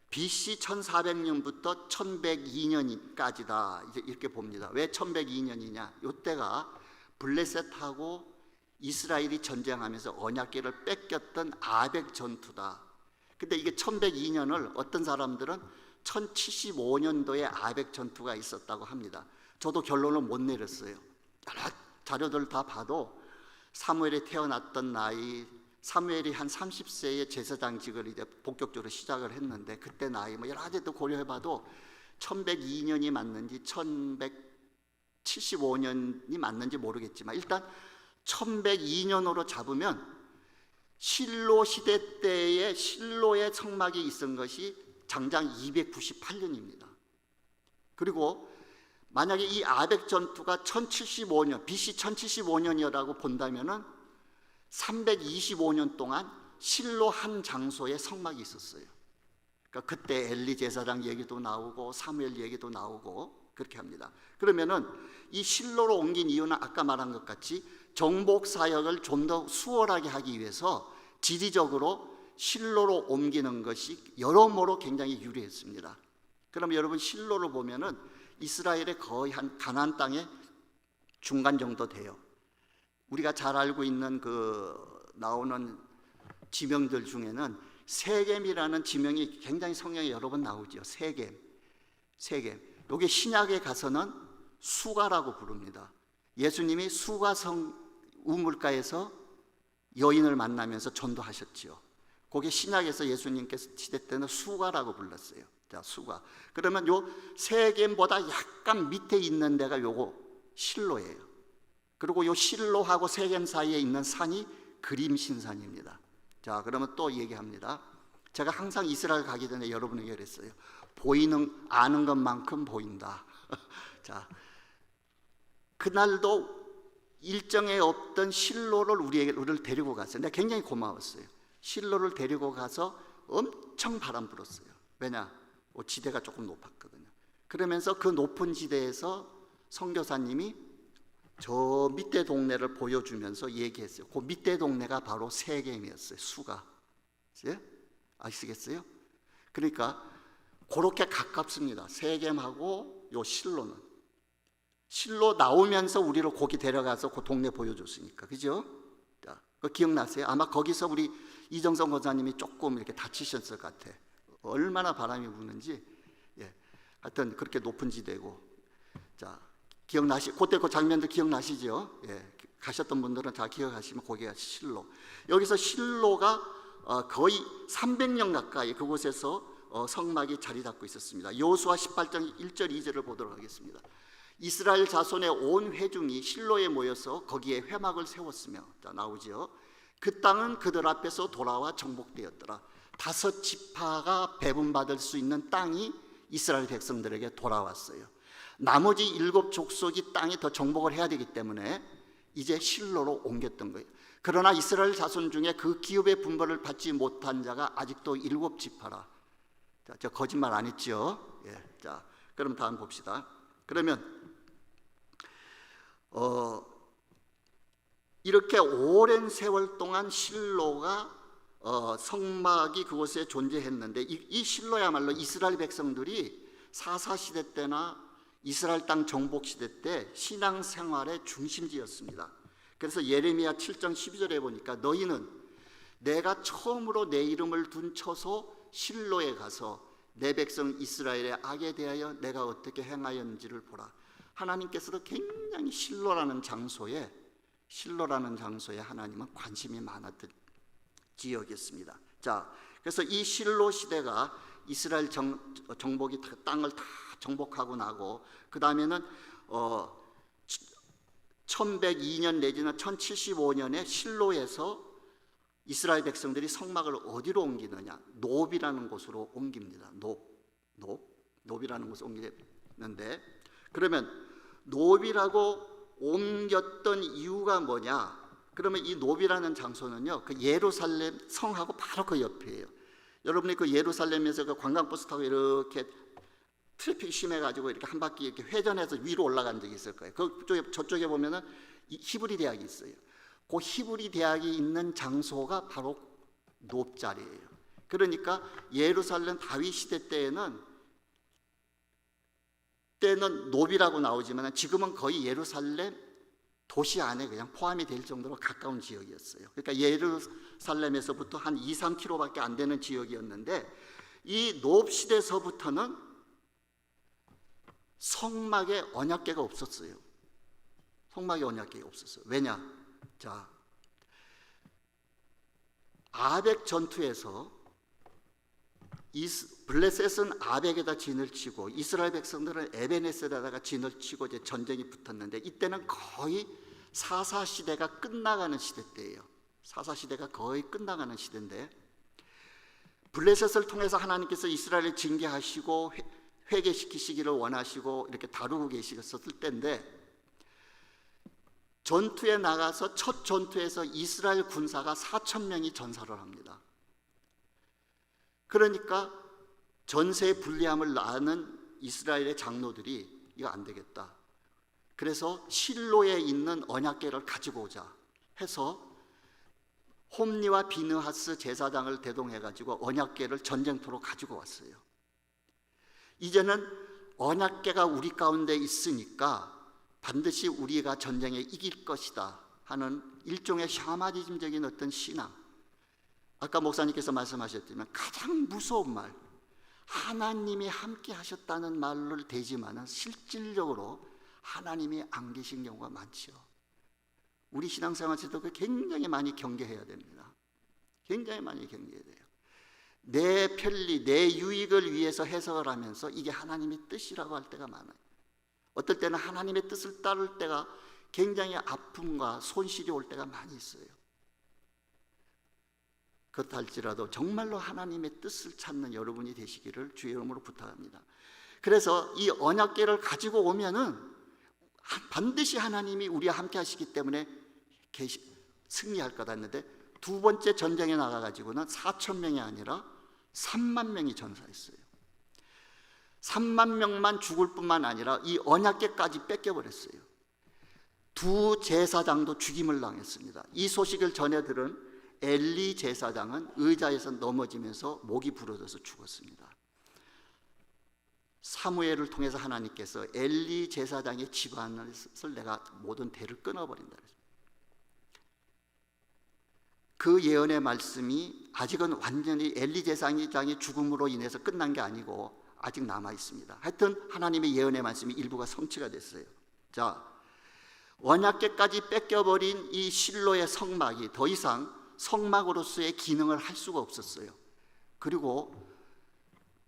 BC 1400년부터 1102년까지다. 이제 이렇게 봅니다. 왜 1102년이냐? 이때가 블레셋하고 이스라엘이 전쟁하면서 언약궤를 뺏겼던 아벡 전투다. 근데 이게 1102년을 어떤 사람들은 1075년도에 아벡 전투가 있었다고 합니다. 저도 결론을 못 내렸어요. 여러 자료들 다 봐도 사무엘이 태어났던 나이, 사무엘이 한 30세에 제사장직을 이제 본격적으로 시작을 했는데 그때 나이 뭐 여러 가지 또 고려해봐도 1102년이 맞는지 1175년이 맞는지 모르겠지만 일단 1102년으로 잡으면 실로 시대 때에 실로의 성막이 있은 것이 장장 298년입니다. 그리고 만약에 이 아벡 전투가 1075년, BC 1075년이라고 본다면은 325년 동안 실로 한 장소에 성막이 있었어요. 그러니까 그때 엘리 제사장 얘기도 나오고 사무엘 얘기도 나오고 그렇게 합니다. 그러면은 이 실로로 옮긴 이유는 아까 말한 것 같이 정복 사역을 좀 더 수월하게 하기 위해서 지리적으로 실로로 옮기는 것이 여러모로 굉장히 유리했습니다. 그럼 여러분 실로를 보면은 이스라엘의 거의 한 가나안 땅의 중간 정도 돼요. 우리가 잘 알고 있는 그 나오는 지명들 중에는 세겜이라는 지명이 굉장히 성경에 여러 번 나오죠. 세겜. 이게 신약에 가서는 수가라고 부릅니다. 예수님이 수가성 우물가에서 여인을 만나면서 전도하셨지요. 그게 신약에서 예수님께서 시대 때는 수가라고 불렀어요. 자, 수가. 그러면 요 세겜보다 약간 밑에 있는 데가 요거 실로예요. 그리고 요 실로하고 세겜 사이에 있는 산이 그림신산입니다. 자, 그러면 또 얘기합니다. 제가 항상 이스라엘 가기 전에 여러분에게 그랬어요. 아는 것만큼 보인다. 자, 그날도 일정에 없던 실로를 우리를 데리고 갔어요. 내가 굉장히 고마웠어요. 실로를 데리고 가서 엄청 바람 불었어요. 왜냐? 지대가 조금 높았거든요. 그러면서 그 높은 지대에서 선교사님이 저 밑에 동네를 보여주면서 얘기했어요. 그 밑에 동네가 바로 세겜이었어요. 수가. 예? 아시겠어요? 그러니까 그렇게 가깝습니다. 세겜하고 요 실로는. 실로 나오면서 우리를 거기 데려가서 그 동네 보여줬으니까. 그죠? 자, 그거 기억나세요? 아마 거기서 우리 이정성 권사님이 조금 이렇게 다치셨을 것 같아. 얼마나 바람이 부는지. 예. 하여튼 그렇게 높은 지대고. 자, 그때 그 장면들 기억나시죠? 예. 가셨던 분들은 다 기억하시면 거기가 실로. 여기서 실로가 거의 300년 가까이 그곳에서 성막이 자리 잡고 있었습니다. 여호수아 18장 1절 2절을 보도록 하겠습니다. 이스라엘 자손의 온 회중이 실로에 모여서 거기에 회막을 세웠으며, 자, 나오죠. 그 땅은 그들 앞에서 돌아와 정복되었더라. 5 지파가 배분받을 수 있는 땅이 이스라엘 백성들에게 돌아왔어요. 나머지 7 족속이 땅에 더 정복을 해야 되기 때문에 이제 실로로 옮겼던 거예요. 그러나 이스라엘 자손 중에 그 기업의 분배를 받지 못한 자가 아직도 7 지파라. 자, 저 거짓말 안 했죠? 예. 자, 그럼 다음 봅시다. 그러면 이렇게 오랜 세월 동안 실로가 성막이 그곳에 존재했는데, 이 실로야말로 이스라엘 백성들이 사사시대 때나 이스라엘 땅 정복 시대 때 신앙생활의 중심지였습니다. 그래서 예레미야 7장 12절에 보니까 너희는 내가 처음으로 내 이름을 둔 처소 실로에 가서 내 백성 이스라엘의 악에 대하여 내가 어떻게 행하였는지를 보라. 하나님께서도 굉장히 실로라는 장소에 하나님은 관심이 많았던 지역이었습니다. 자, 그래서 이 실로 시대가 이스라엘 정복이 땅을 다 정복하고 나고, 그 다음에는 1102년 내지는 1075년에 실로에서 이스라엘 백성들이 성막을 어디로 옮기느냐? 노비라는 곳으로 옮깁니다. 노비라는 곳으로 옮기는데, 그러면 노비라고 옮겼던 이유가 뭐냐? 그러면 이 노비라는 장소는요, 그 예루살렘 성하고 바로 그 옆이에요. 여러분이 그 예루살렘에서 그 관광버스 타고 이렇게 트래픽이 심해가지고 이렇게 한 바퀴 이렇게 회전해서 위로 올라간 적이 있을 거예요. 저쪽에 보면은 히브리 대학이 있어요. 그 히브리 대학이 있는 장소가 바로 높자리예요. 그러니까 예루살렘 다윗 시대 때는 노비라고 나오지만 지금은 거의 예루살렘 도시 안에 그냥 포함이 될 정도로 가까운 지역이었어요. 그러니까 예루살렘에서부터 한 2-3km밖에 안 되는 지역이었는데, 이 노브 시대서부터는 성막에 언약궤가 없었어요. 왜냐? 자, 아벡 전투에서 블레셋은 아벡에다 진을 치고 이스라엘 백성들은 에베네셀에다가 진을 치고 이제 전쟁이 붙었는데, 이때는 거의 사사시대가 끝나가는 시대 때예요. 사사시대가 거의 끝나가는 시대인데, 블레셋을 통해서 하나님께서 이스라엘을 징계하시고 회개시키시기를 원하시고 이렇게 다루고 계셨을 때인데, 전투에 나가서 첫 전투에서 이스라엘 군사가 4,000명이 전사를 합니다. 그러니까 전세의 불리함을 아는 이스라엘의 장로들이 이거 안 되겠다. 그래서 실로에 있는 언약궤를 가지고 오자 해서 홈리와 비느하스 제사장을 대동해가지고 언약궤를 전쟁터로 가지고 왔어요. 이제는 언약궤가 우리 가운데 있으니까 반드시 우리가 전쟁에 이길 것이다 하는 일종의 샤머니즘적인 어떤 신앙. 아까 목사님께서 말씀하셨지만 가장 무서운 말, 하나님이 함께 하셨다는 말을 대지만은 실질적으로 하나님이 안 계신 경우가 많죠. 우리 신앙생활에서도 굉장히 많이 경계해야 됩니다. 굉장히 많이 경계해야 돼요. 내 편리, 내 유익을 위해서 해석을 하면서 이게 하나님의 뜻이라고 할 때가 많아요. 어떨 때는 하나님의 뜻을 따를 때가 굉장히 아픔과 손실이 올 때가 많이 있어요. 그렇다 할지라도 정말로 하나님의 뜻을 찾는 여러분이 되시기를 주의 이름으로 부탁합니다. 그래서 이 언약궤를 가지고 오면은 반드시 하나님이 우리와 함께 하시기 때문에 승리할 거다 했는데, 두 번째 전쟁에 나가가지고는 4,000명이 아니라 3만 명이 전사했어요. 3만 명만 죽을 뿐만 아니라 이 언약궤까지 뺏겨버렸어요. 두 제사장도 죽임을 당했습니다. 이 소식을 전해 들은 엘리 제사장은 의자에서 넘어지면서 목이 부러져서 죽었습니다. 사무엘을 통해서 하나님께서 엘리 제사장의 집안을 내가 모든 대를 끊어버린다. 그 예언의 말씀이 아직은 완전히 엘리 제사장의 죽음으로 인해서 끝난 게 아니고 아직 남아 있습니다. 하여튼 하나님의 예언의 말씀이 일부가 성취가 됐어요. 자, 언약궤까지 뺏겨버린 이 실로의 성막이 더 이상 성막으로서의 기능을 할 수가 없었어요. 그리고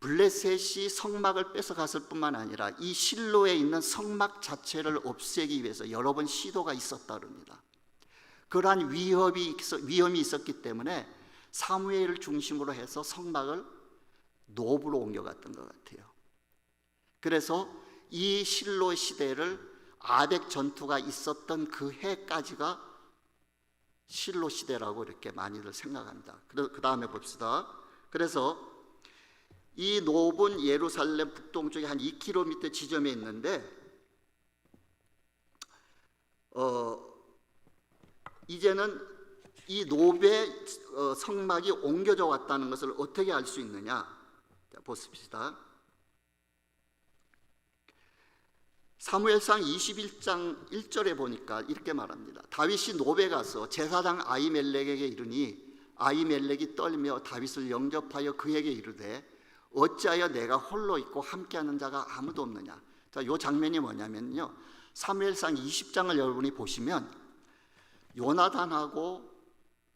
블레셋이 성막을 뺏어갔을 뿐만 아니라 이 실로에 있는 성막 자체를 없애기 위해서 여러 번 시도가 있었다 그럽니다. 그러한 위험이 있었기 때문에 사무엘을 중심으로 해서 성막을 노브로 옮겨갔던 것 같아요. 그래서 이 실로 시대를 아벡 전투가 있었던 그 해까지가 실로 시대라고 이렇게 많이들 생각합니다. 그 다음에 봅시다. 그래서 이 노브는 예루살렘 북동쪽에 한 2km 지점에 있는데, 이제는 이 노브의 성막이 옮겨져 왔다는 것을 어떻게 알 수 있느냐? 자, 보십시다. 사무엘상 21장 1절에 보니까 이렇게 말합니다. 다윗이 노베 가서 제사장 아히멜렉에게 이르니 아히멜렉이 떨며 다윗을 영접하여 그에게 이르되 어찌하여 내가 홀로 있고 함께하는 자가 아무도 없느냐. 자, 이 장면이 뭐냐면요, 사무엘상 20장을 여러분이 보시면 요나단하고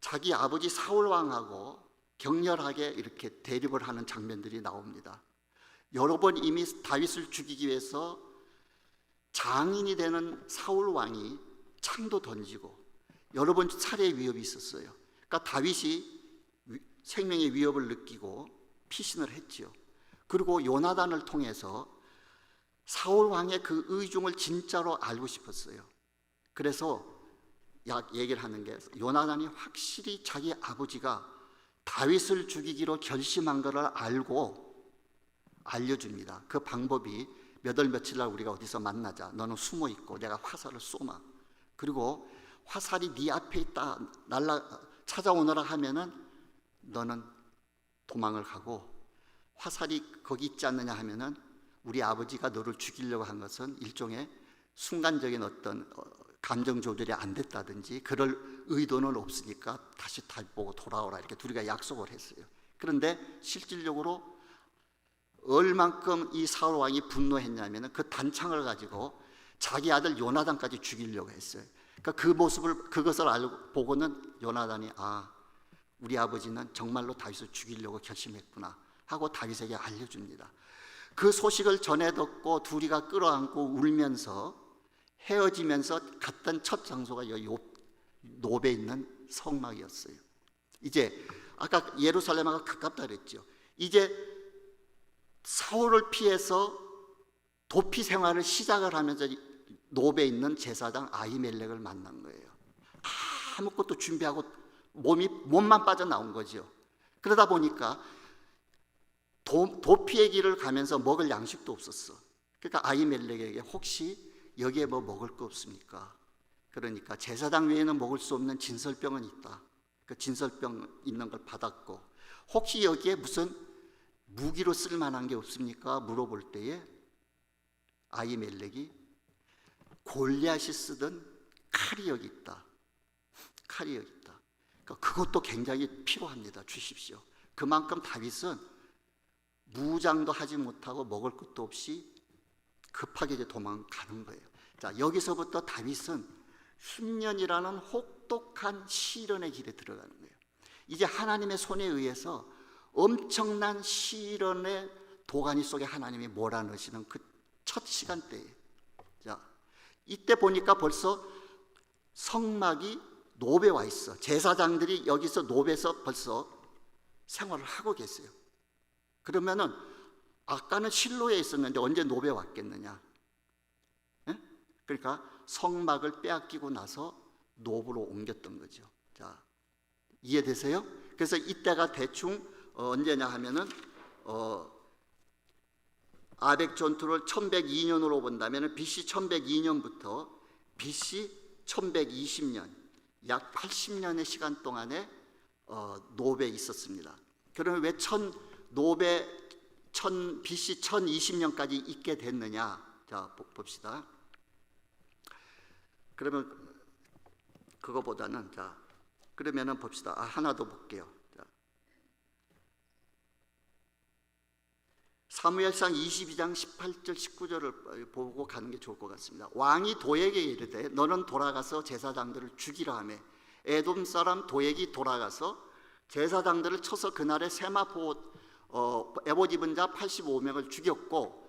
자기 아버지 사울왕하고 격렬하게 이렇게 대립을 하는 장면들이 나옵니다. 여러 번 이미 다윗을 죽이기 위해서 장인이 되는 사울왕이 창도 던지고 여러 번 살해의 위협이 있었어요. 그러니까 다윗이 생명의 위협을 느끼고 피신을 했지요. 그리고 요나단을 통해서 사울왕의 그 의중을 진짜로 알고 싶었어요. 그래서 얘기를 하는 게, 요나단이 확실히 자기 아버지가 다윗을 죽이기로 결심한 것을 알고 알려줍니다. 그 방법이 몇 월 며칠 날 우리가 어디서 만나자. 너는 숨어 있고 내가 화살을 쏘마. 그리고 화살이 네 앞에 있다 찾아오너라 하면은 너는 도망을 가고, 화살이 거기 있지 않느냐 하면은 우리 아버지가 너를 죽이려고 한 것은 일종의 순간적인 어떤 감정 조절이 안 됐다든지 그럴 의도는 없으니까 다시 보고 돌아오라, 이렇게 둘이가 약속을 했어요. 그런데 실질적으로 얼만큼 이 사울 왕이 분노했냐면 그 단창을 가지고 자기 아들 요나단까지 죽이려고 했어요. 그러니까 그 모습을, 그것을 알고 보고는 요나단이 우리 아버지는 정말로 다윗을 죽이려고 결심했구나 하고 다윗에게 알려줍니다. 그 소식을 전해 듣고 둘이가 끌어안고 울면서 헤어지면서 갔던 첫 장소가 여기 노베에 있는 성막이었어요. 이제 아까 예루살렘하고 가깝다 그랬죠. 이제 사울을 피해서 도피 생활을 시작을 하면서 노베에 있는 제사장 아히멜렉을 만난 거예요. 아무것도 준비하고 몸만 빠져나온 거죠. 그러다 보니까 도피의 길을 가면서 먹을 양식도 없었어. 그러니까 아히멜렉에게 혹시 여기에 뭐 먹을 거 없습니까? 그러니까 제사장 외에는 먹을 수 없는 진설병은 있다. 그 진설병 있는 걸 받았고, 혹시 여기에 무슨 무기로 쓸 만한 게 없습니까? 물어볼 때에 아히멜렉이 골리앗이 쓰던 칼이 여기 있다. 칼이 여기 있다. 그러니까 그것도 굉장히 필요합니다. 주십시오. 그만큼 다윗은 무장도 하지 못하고 먹을 것도 없이 급하게 이제 도망가는 거예요. 자, 여기서부터 다윗은 10년이라는 혹독한 시련의 길에 들어가는 거예요. 이제 하나님의 손에 의해서 엄청난 시련의 도가니 속에 하나님이 몰아넣으시는 그 첫 시간대에, 자, 이때 보니까 벌써 성막이 노베 와 있어. 제사장들이 여기서 노베에서 벌써 생활을 하고 계세요. 그러면은 아까는 실로에 있었는데 언제 노베 왔겠느냐? 예? 그러니까 성막을 빼앗기고 나서 노브로 옮겼던 거죠. 자, 이해되세요? 그래서 이때가 대충 언제냐 하면은 아벡 전투를 1102년으로 본다면 BC 1102년부터 BC 1120년 약 80년의 시간 동안에 노베에 있었습니다. 그러면 왜 BC 1020년까지 있게 됐느냐? 자, 봅시다. 그러면 그거보다는 자, 그러면은 봅시다. 하나 더 볼게요. 자, 사무엘상 22장 18절 19절을 보고 가는 게 좋을 것 같습니다. 왕이 도액에게 이르되 너는 돌아가서 제사장들을 죽이라 하매 에돔 사람 도액이 돌아가서 제사장들을 쳐서 그날에 세마포 에봇 입은 자 85명을 죽였고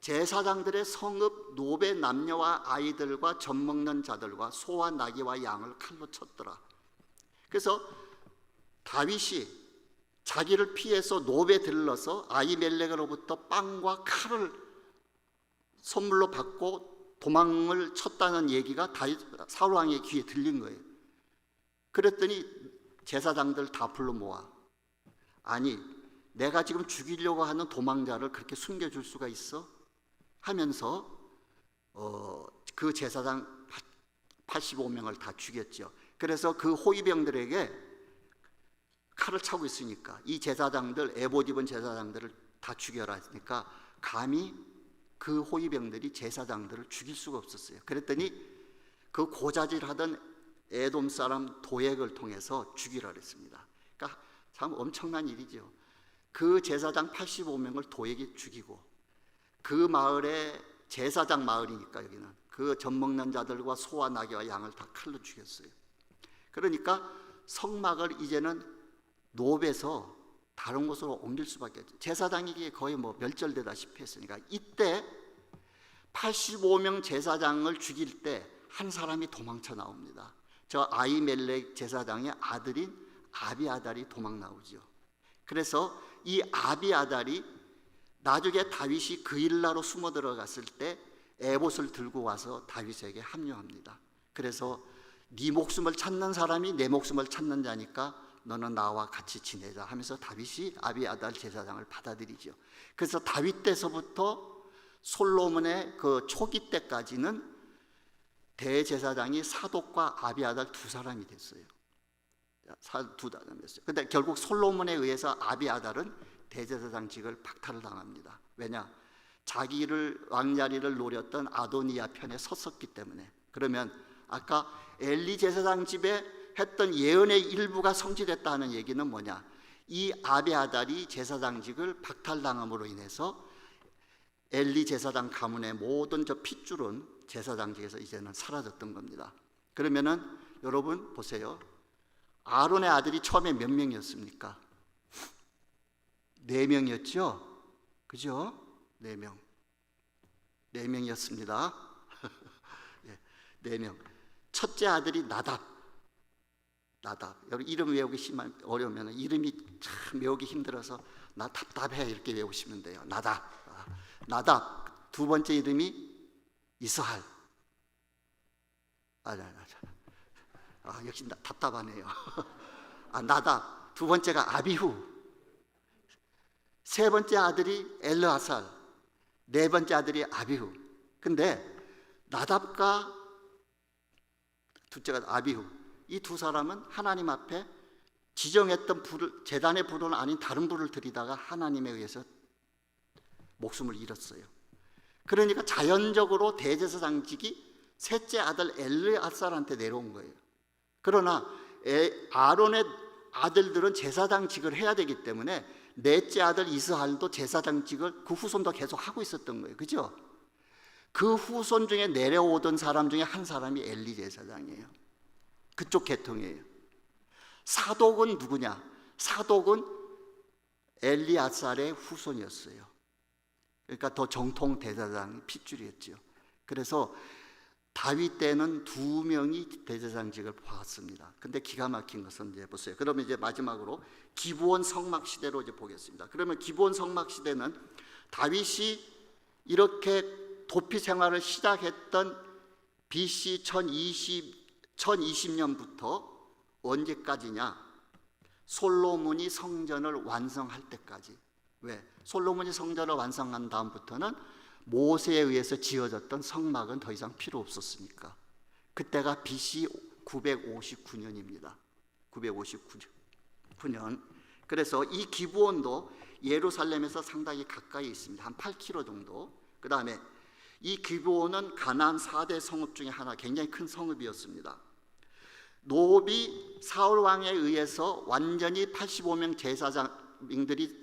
제사장들의 성읍 노베 남녀와 아이들과 젖 먹는 자들과 소와 나귀와 양을 칼로 쳤더라. 그래서 다윗이 자기를 피해서 노베에 들러서 아히멜렉으로부터 빵과 칼을 선물로 받고 도망을 쳤다는 얘기가 사울 왕의 귀에 들린 거예요. 그랬더니 제사장들 다 불러 모아. 아니, 내가 지금 죽이려고 하는 도망자를 그렇게 숨겨줄 수가 있어? 하면서 그 제사장 85명을 다 죽였죠. 그래서 그 호위병들에게 칼을 차고 있으니까 이 제사장들, 에봇 입은 제사장들을 다 죽여라 했으니까 감히 그 호위병들이 제사장들을 죽일 수가 없었어요. 그랬더니 그 고자질하던 에돔 사람 도액을 통해서 죽이라 그랬습니다. 그러니까 참 엄청난 일이죠. 그 제사장 85명을 도액이 죽이고 그 마을에 제사장 마을이니까 여기는 그 젖 먹는 자들과 소와 나귀와 양을 다 칼로 죽였어요. 그러니까 성막을 이제는 노베에서 다른 곳으로 옮길 수밖에 없죠. 제사장에게 거의 멸절되다시피 했으니까 이때 85명 제사장을 죽일 때 한 사람이 도망쳐 나옵니다. 저 아히멜렉 제사장의 아들인 아비아달이 도망 나오죠. 그래서 이 아비아달이 나중에 다윗이 그일라로 숨어 들어갔을 때 에봇을 들고 와서 다윗에게 합류합니다. 그래서 네 목숨을 찾는 사람이 내 목숨을 찾는 자니까 너는 나와 같이 지내자 하면서 다윗이 아비아달 제사장을 받아들이죠. 그래서 다윗 때서부터 솔로몬의 그 초기 때까지는 대제사장이 사독과 아비아달 두 사람이 됐어요. 두 사람이 됐어요. 근데 결국 솔로몬에 의해서 아비아달은 대제사장직을 박탈을 당합니다. 왜냐? 자기를 왕자리를 노렸던 아도니아 편에 섰었기 때문에. 그러면 아까 엘리 제사장 집에 했던 예언의 일부가 성취됐다는 얘기는 뭐냐? 이 아비아달이 제사장직을 박탈당함으로 인해서 엘리 제사장 가문의 모든 저 핏줄은 제사장직에서 이제는 사라졌던 겁니다. 그러면은 여러분 보세요. 아론의 아들이 처음에 몇 명이었습니까? 4명이었죠? 그죠? 4명. 4명이었습니다. 4명. 첫째 아들이 나답. 여러분 이름 외우기 어려우면 이름이 참 외우기 힘들어서 나 답답해 이렇게 외우시면 돼요. 나답. 두 번째 이름이 이스할. 역시 답답하네요. 나답. 두 번째가 아비후. 세 번째 아들이 엘르아살, 네 번째 아들이 아비후. 근데 나답과 둘째가 아비후, 이 두 사람은 하나님 앞에 지정했던 불을, 제단의 불은 아닌 다른 불을 들이다가 하나님에 의해서 목숨을 잃었어요. 그러니까 자연적으로 대제사장직이 셋째 아들 엘르아살한테 내려온 거예요. 그러나 아론의 아들들은 제사장직을 해야 되기 때문에 넷째 아들 이스할도 제사장직을 그 후손도 계속 하고 있었던 거예요. 그죠? 그 후손 중에 내려오던 사람 중에 한 사람이 엘리 제사장이에요. 그쪽 계통이에요. 사독은 누구냐? 사독은 엘리아살의 후손이었어요. 그러니까 더 정통 대제사장 핏줄이었죠. 그래서 다윗 때는 2명이 대제사장직을 받았습니다. 근데 기가 막힌 것은 이제 보세요. 그러면 이제 마지막으로 기브온 성막 시대로 이제 보겠습니다. 그러면 기브온 성막 시대는 다윗이 이렇게 도피 생활을 시작했던 BC 1020년부터 언제까지냐? 솔로몬이 성전을 완성할 때까지. 왜? 솔로몬이 성전을 완성한 다음부터는 모세에 의해서 지어졌던 성막은 더 이상 필요 없었으니까. 그때가 BC 959년입니다. 959년. 그래서 이 기브온도 예루살렘에서 상당히 가까이 있습니다. 한 8km 정도. 그 다음에 이 기브온은 가나안 4대 성읍 중에 하나, 굉장히 큰 성읍이었습니다. 노비 사울 왕에 의해서 완전히 85명 제사장들이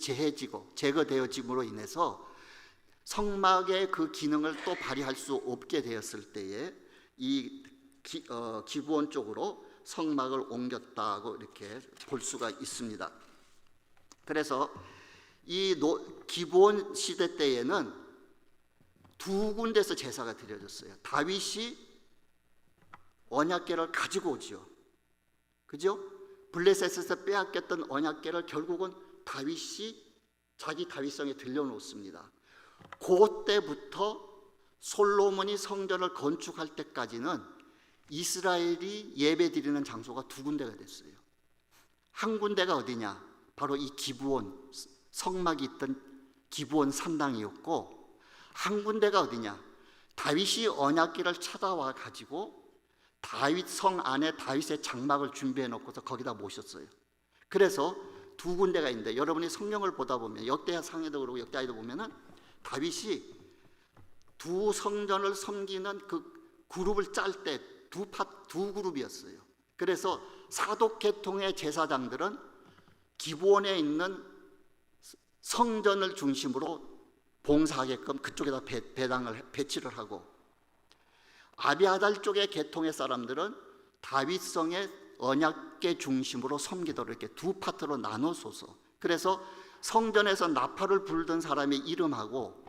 제거되어짐으로 인해서 성막의 그 기능을 또 발휘할 수 없게 되었을 때에 이 기브온 쪽으로 성막을 옮겼다고 이렇게 볼 수가 있습니다. 그래서 이 기브온 시대 때에는 2군데서 제사가 드려졌어요. 다윗이 언약궤를 가지고 오죠. 그죠? 블레셋에서 빼앗겼던 언약궤를 결국은 다윗이 자기 다윗성에 들려놓습니다. 그때부터 솔로몬이 성전을 건축할 때까지는 이스라엘이 예배드리는 장소가 2군데가 됐어요. 한 군데가 어디냐? 바로 이 기브온, 성막이 있던 기브온 산당이었고, 한 군데가 어디냐? 다윗이 언약궤를 찾아와 가지고 다윗 성 안에 다윗의 장막을 준비해 놓고서 거기다 모셨어요. 그래서 2군데가 있는데, 여러분이 성경을 보다 보면 역대하상에도 그러고 역대하에도 보면은 다윗이 두 성전을 섬기는 그 그룹을 짤 때 두 그룹이었어요. 그래서 사독 계통의 제사장들은 기브온에 있는 성전을 중심으로 봉사하게끔 그쪽에다 배치를 하고, 아비아달 쪽의 계통의 사람들은 다윗성의 언약궤 중심으로 섬기도록 이렇게 두 파트로 나눠서서, 그래서 성전에서 나팔을 불던 사람의 이름하고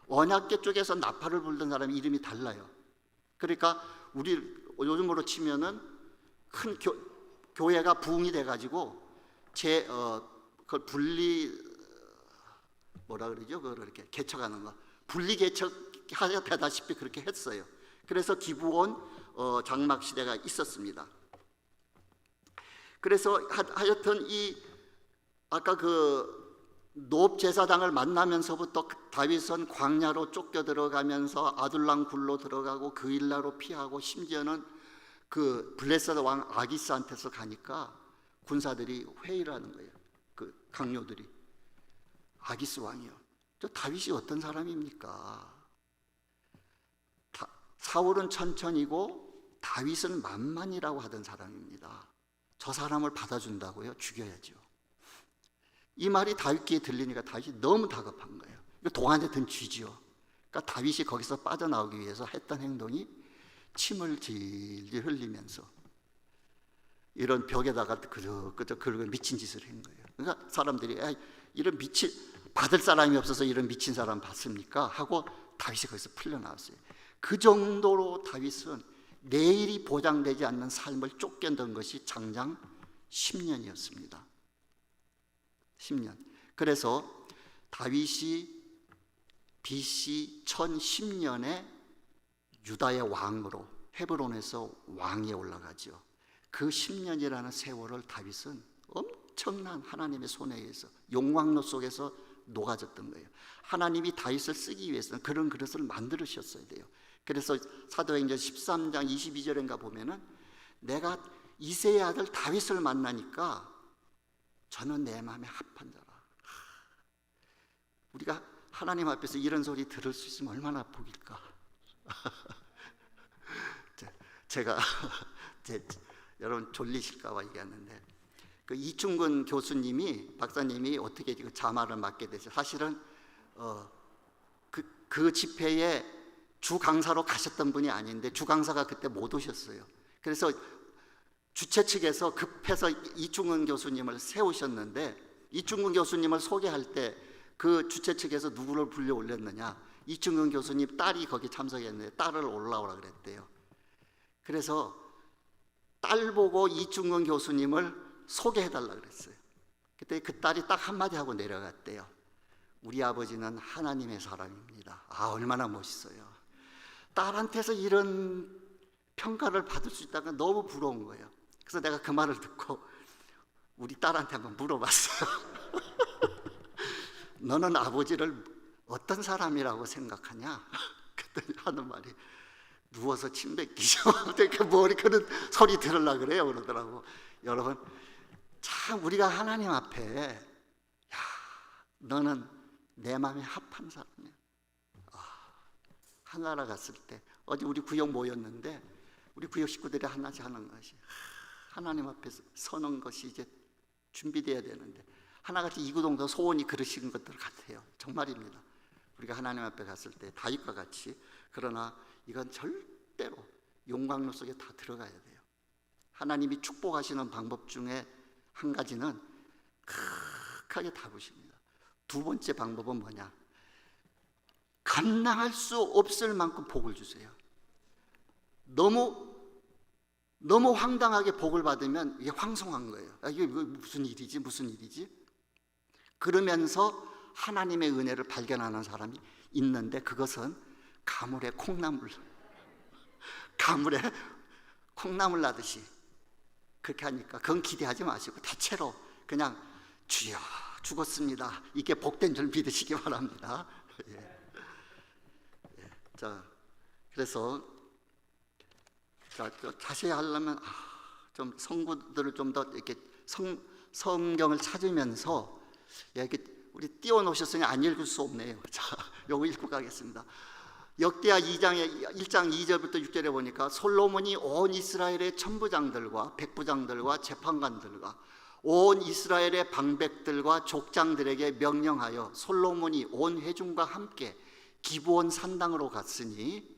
언약궤 쪽에서 나팔을 불던 사람의 이름이 달라요. 그러니까 우리 요즘으로 치면은 큰 교회가 부흥이 돼가지고 그걸 뭐라 그러죠? 그걸 이렇게 개척하는 거, 분리 개척하다시피 그렇게 했어요. 그래서 기브온 장막 시대가 있었습니다. 그래서 하여튼 이 아까 그 노업 제사장을 만나면서부터 다윗은 광야로 쫓겨 들어가면서 아둘람 굴로 들어가고 그 일라로 피하고, 심지어는 그 블레셋 왕 아기스한테서 가니까 군사들이 회의를 하는 거예요. 그 강요들이, 아기스 왕이요, 저 다윗이 어떤 사람입니까? 사울은 천천히고 다윗은 만만이라고 하던 사람입니다. 저 사람을 받아준다고요? 죽여야죠. 이 말이 다윗 귀에 들리니까 다윗이 너무 다급한 거예요. 동안에 든 쥐지요. 그러니까 다윗이 거기서 빠져나오기 위해서 했던 행동이 침을 질질 흘리면서 이런 벽에다가 그런 미친 짓을 한 거예요. 그러니까 사람들이 이런 받을 사람이 없어서 이런 미친 사람 봤습니까? 하고 다윗이 거기서 풀려나왔어요. 그 정도로 다윗은 내일이 보장되지 않는 삶을 쫓겨든 것이 장장 10년이었습니다. 10년. 그래서 다윗이 BC 1010년에 유다의 왕으로 헤브론에서 왕위에 올라가죠. 그 10년이라는 세월을 다윗은 엄청난 하나님의 손에 의해서 용광로 속에서 녹아졌던 거예요. 하나님이 다윗을 쓰기 위해서는 그런 그릇을 만들으셨어야 돼요. 그래서 사도행전 13장 22절인가 보면은 내가 이새의 아들 다윗을 만나니까 저는 내 마음에 합한 자라. 우리가 하나님 앞에서 이런 소리 들을 수 있으면 얼마나 복일까. 제가 여러분 졸리실까 봐 얘기하는데, 그 이충근 교수님이, 박사님이 어떻게 그 자마를 맡게 되죠. 사실은 그 집회에 주 강사로 가셨던 분이 아닌데 주 강사가 그때 못 오셨어요. 그래서 주최 측에서 급해서 이충근 교수님을 세우셨는데, 이충근 교수님을 소개할 때 그 주최 측에서 누구를 불려 올렸느냐, 이충근 교수님 딸이 거기 참석했는데 딸을 올라오라 그랬대요. 그래서 딸 보고 이충근 교수님을 소개해달라 그랬어요. 그때 그 딸이 딱 한마디 하고 내려갔대요. 우리 아버지는 하나님의 사람입니다. 아, 얼마나 멋있어요. 딸한테서 이런 평가를 받을 수 있다는 건 너무 부러운 거예요. 그래서 내가 그 말을 듣고 우리 딸한테 한번 물어봤어요. 너는 아버지를 어떤 사람이라고 생각하냐? 그랬더니 하는 말이 누워서 침 뱉기죠. 머리 그런 소리 들으려고 그래요. 그러더라고. 여러분, 참 우리가 하나님 앞에, 야, 너는 내 마음에 합한 사람이야. 하나라 갔을 때 어제 우리 구역 모였는데 우리 구역 식구들이 하나씩 하는 것이, 하나님 앞에 서는 것이 이제 준비돼야 되는데 하나같이 이구동성 소원이 그러신 것들 같아요. 정말입니다. 우리가 하나님 앞에 갔을 때 다윗과 같이, 그러나 이건 절대로 용광로 속에 다 들어가야 돼요. 하나님이 축복하시는 방법 중에 한 가지는 크게 다루십니다. 두 번째 방법은 뭐냐? 감당할 수 없을 만큼 복을 주세요. 너무 황당하게 복을 받으면 이게 황송한 거예요. 이게 무슨 일이지? 그러면서 하나님의 은혜를 발견하는 사람이 있는데, 그것은 가물에 콩나물 나듯이 그렇게 하니까 그건 기대하지 마시고 대체로 그냥 주여 죽었습니다, 이게 복된 줄 믿으시기 바랍니다. 예. 자, 그래서 자세히 하려면 좀 성구들을 좀 더 이렇게 성경을 찾으면서, 이렇게 우리 띄워놓으셨으니 안 읽을 수 없네요. 자, 요거 읽고 가겠습니다. 역대하 1장 2절부터 6절에 보니까 솔로몬이 온 이스라엘의 천부장들과 백부장들과 재판관들과 온 이스라엘의 방백들과 족장들에게 명령하여 솔로몬이 온 회중과 함께 기브온 산당으로 갔으니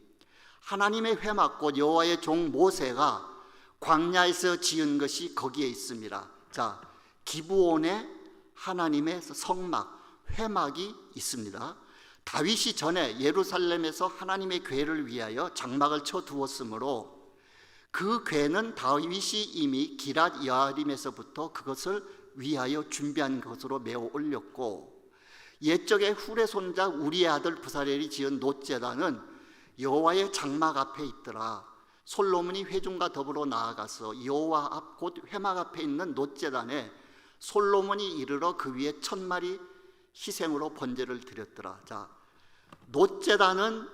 하나님의 회막곧 여호와의 종 모세가 광야에서 지은 것이 거기에 있습니다. 자, 기브온에 하나님의 성막, 회막이 있습니다. 다윗이 전에 예루살렘에서 하나님의 궤를 위하여 장막을 쳐 두었으므로 그 궤는 다윗이 이미 기랏 여아림에서부터 그것을 위하여 준비한 것으로 메어 올렸고, 옛적에 훌의 손자 우리의 아들 부사렐이 지은 놋제단은 여호와의 장막 앞에 있더라. 솔로몬이 회중과 더불어 나아가서 여호와 앞 곧 회막 앞에 있는 놋제단에 솔로몬이 이르러 그 위에 1000마리 희생으로 번제를 드렸더라. 자, 놋제단은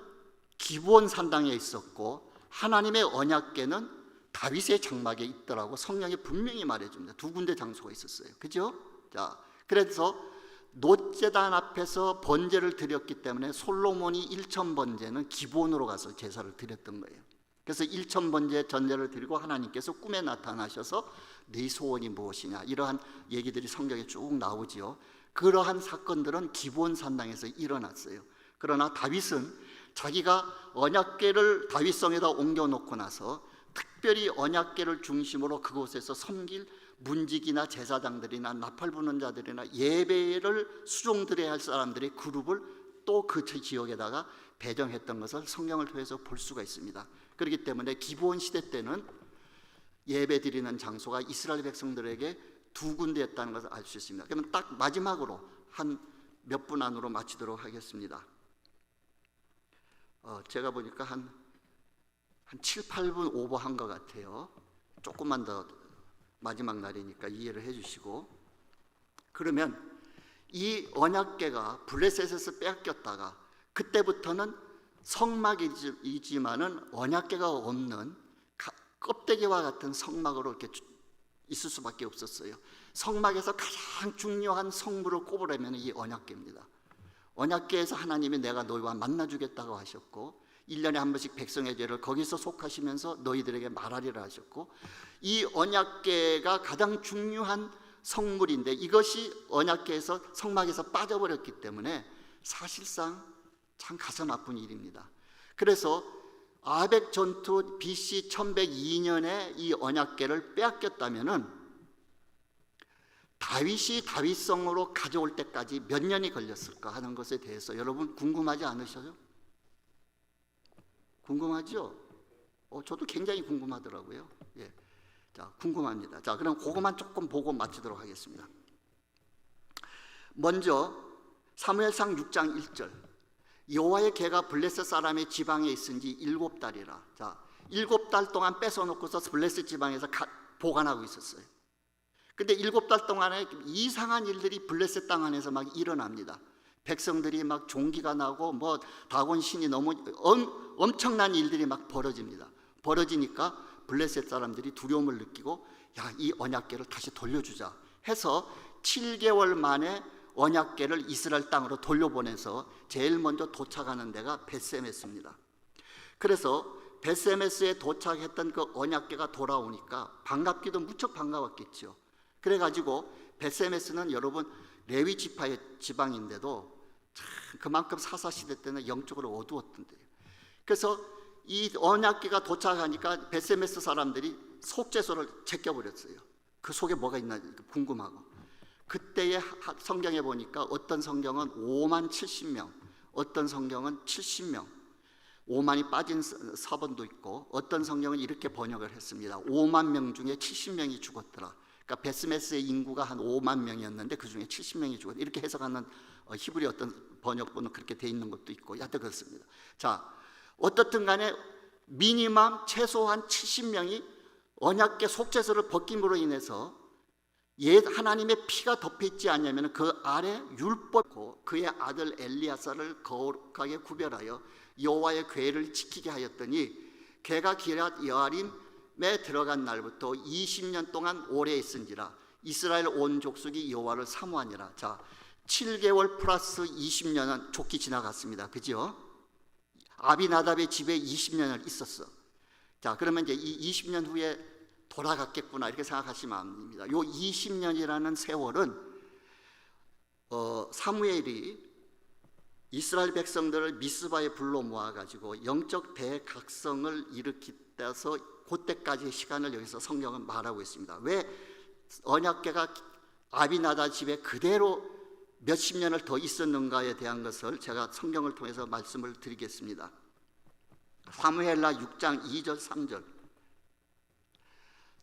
기브온 산당에 있었고 하나님의 언약궤는 다윗의 장막에 있더라고 성경이 분명히 말해줍니다. 두 군데 장소가 있었어요. 그죠? 자, 그래서 놋제단 앞에서 번제를 드렸기 때문에 솔로몬이 1000번제는 기본으로 가서 제사를 드렸던 거예요. 그래서 1000번제 전제를 드리고 하나님께서 꿈에 나타나셔서 네 소원이 무엇이냐, 이러한 얘기들이 성경에 쭉 나오지요. 그러한 사건들은 기브온 산당에서 일어났어요. 그러나 다윗은 자기가 언약궤를 다윗성에다 옮겨놓고 나서 특별히 언약궤를 중심으로 그곳에서 섬길 문지기나 제사장들이나 나팔 부는 자들이나 예배를 수종드려야 할 사람들의 그룹을 또 그 지역에다가 배정했던 것을 성경을 통해서 볼 수가 있습니다. 그렇기 때문에 기브온 시대 때는 예배 드리는 장소가 이스라엘 백성들에게 두 군데였다는 것을 알 수 있습니다. 그러면 딱 마지막으로 한 몇 분 안으로 마치도록 하겠습니다. 제가 보니까 한 7, 8분 오버한 것 같아요. 조금만 더 마지막 날이니까 이해를 해주시고, 그러면 이 언약궤가 블레셋에서 빼앗겼다가 그때부터는 성막이지만은 언약궤가 없는 껍데기와 같은 성막으로 이렇게 있을 수밖에 없었어요. 성막에서 가장 중요한 성물을 꼽으려면 이 언약궤입니다. 언약궤에서 하나님이 내가 너희와 만나주겠다고 하셨고 1년에 한 번씩 백성의 죄를 거기서 속하시면서 너희들에게 말하리라 하셨고, 이 언약궤가 가장 중요한 성물인데 이것이 언약궤에서 성막에서 빠져버렸기 때문에 사실상 참 가슴 아픈 일입니다. 그래서 아벡 전투 BC 1102년에 이 언약궤를 빼앗겼다면은 다윗이 다윗성으로 가져올 때까지 몇 년이 걸렸을까 하는 것에 대해서 여러분 궁금하지 않으셔요? 궁금하죠? 저도 굉장히 궁금하더라고요. 예. 자, 궁금합니다. 자, 그럼 그것만 조금 보고 마치도록 하겠습니다. 먼저 사무엘상 6장 1절. 여호와의 개가 블레셋 사람의 지방에 있은 지 7달이라. 자, 7달 동안 뺏어놓고서 블레셋 지방에서 보관하고 있었어요. 근데 7달 동안에 이상한 일들이 블레셋 땅 안에서 막 일어납니다. 백성들이 막 종기가 나고 뭐 다곤 신이 너무 엄청난 일들이 막 벌어집니다. 벌어지니까 블레셋 사람들이 두려움을 느끼고, 야, 이 언약궤를 다시 돌려주자 해서 7개월 만에 언약궤를 이스라엘 땅으로 돌려보내서 제일 먼저 도착하는 데가 벳세메스입니다. 그래서 벳세메스에 도착했던 그 언약궤가 돌아오니까 반갑기도 무척 반가웠겠죠. 그래가지고 벳세메스는 여러분 레위 지파의 지방인데도 참 그만큼 사사시대 때는 영적으로 어두웠던데요. 그래서 이 언약궤가 도착하니까 벳세메스 사람들이 속죄소를 제껴버렸어요. 그 속에 뭐가 있나 궁금하고. 그때의 성경에 보니까 어떤 성경은 5만 70명, 어떤 성경은 70명, 5만이 빠진 사본도 있고, 어떤 성경은 이렇게 번역을 했습니다. 5만 명 중에 70명이 죽었더라. 그러니까 벳세메스의 인구가 한 5만 명이었는데 그 중에 70명이 죽었다. 이렇게 해석하는 히브리 어떤 번역본은 그렇게 돼 있는 것도 있고, 여하튼 그렇습니다. 자, 어떻든 간에 미니멈 최소한 70명이 언약궤 속죄소를 벗김으로 인해서 하나님의 피가 덮여있지 않냐면 그 아래 율법고 그의 아들 엘리야사를 거룩하게 구별하여 여호와의 궤를 지키게 하였더니 걔가 기럇 여아림에 들어간 날부터 20년 동안 오래 있은지라 이스라엘 온 족속이 여호와를 사모하니라. 자, 7개월 플러스 20년은 좋게 지나갔습니다. 그죠? 아비나답의 집에 20년을 있었어. 자, 그러면 이제 이 20년 후에 돌아갔겠구나 이렇게 생각하시면 안 됩니다. 요 20년이라는 세월은 사무엘이 이스라엘 백성들을 미스바에 불러 모아가지고 영적 대각성을 일으키면서 그때까지의 시간을 여기서 성경은 말하고 있습니다. 왜 언약궤가 아비나다 집에 그대로 몇십 년을 더 있었는가에 대한 것을 제가 성경을 통해서 말씀을 드리겠습니다. 사무엘라 6장 2절 3절.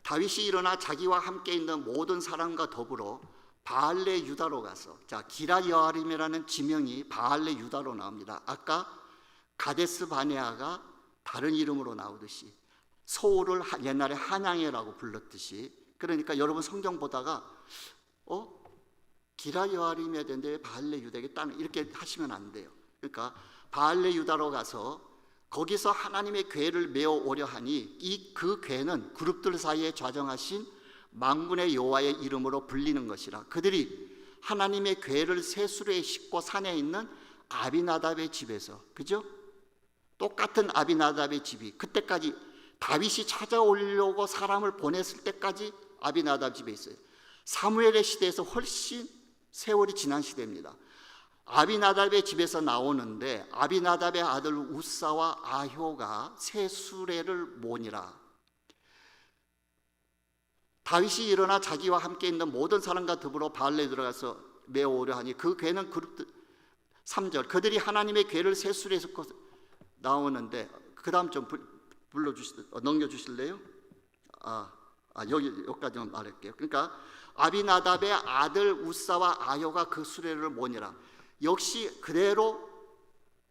다윗이 일어나 자기와 함께 있는 모든 사람과 더불어 바알레 유다로 가서, 자, 기럇 여아림이라는 지명이 바알레 유다로 나옵니다. 아까 가데스 바네아가 다른 이름으로 나오듯이 서울을 옛날에 한양이라고 불렀듯이, 그러니까 여러분 성경 보다가 기럇 여아림에 되는데 바알레 유다에게 따는 이렇게 하시면 안 돼요. 그러니까 바알레 유다로 가서 거기서 하나님의 궤를 메어 오려 하니 그 궤는 그룹들 사이에 좌정하신 만군의 여호와의 이름으로 불리는 것이라. 그들이 하나님의 궤를 새 수레에 싣고 산에 있는 아비나답의 집에서, 그죠? 똑같은 아비나답의 집이 그때까지 다윗이 찾아오려고 사람을 보냈을 때까지 아비나답 집에 있어요. 사무엘의 시대에서 훨씬 세월이 지난 시대입니다. 아비나답의 집에서 나오는데 아비나답의 아들 우사와 아효가 새 수레를 모니라. 다윗이 일어나 자기와 함께 있는 모든 사람과 더불어 바알레에 들어가서 메어오려 하니 그 궤는 그룹들 3절 그들이 하나님의 궤를 새 수레에서 나오는데 그 다음 좀 넘겨주실래요? 여기까지만 말할게요. 그러니까 아비나답의 아들 우사와 아효가 그 수레를 모니라. 역시 그대로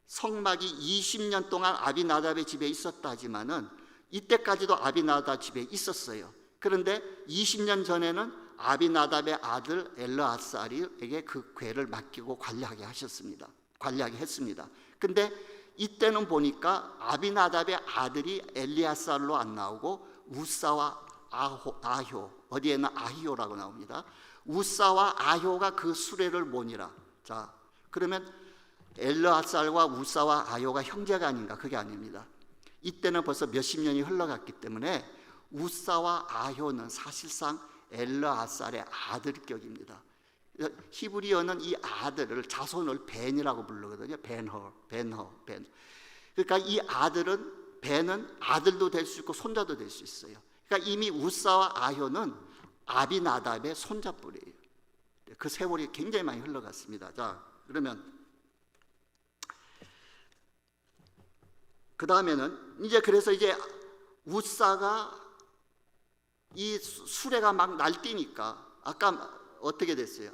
성막이 20년 동안 아비나답의 집에 있었다 하지만은 이때까지도 아비나답 집에 있었어요. 그런데 20년 전에는 아비나답의 아들 엘르아살에게 그 궤를 맡기고 관리하게 했습니다. 근데 이때는 보니까 아비나답의 아들이 엘리아살로 안 나오고 우사와 아효, 어디에는 아히오라고 나옵니다. 우사와 아효가 그 수레를 모니라. 자, 그러면 엘르아살과 우사와 아효가 형제가 아닌가? 그게 아닙니다. 이때는 벌써 몇십 년이 흘러갔기 때문에 우사와 아효는 사실상 엘르아살의 아들격입니다. 히브리어는 이 아들을 자손을 벤이라고 부르거든요. 벤허. 그러니까 이 벤은 아들도 될 수 있고 손자도 될 수 있어요. 그러니까 이미 우사와 아효는 아비나답의 손자뻘이에요. 그 세월이 굉장히 많이 흘러갔습니다. 자, 그러면 그 다음에는 그래서 우사가 이 수레가 막 날뛰니까 아까 어떻게 됐어요?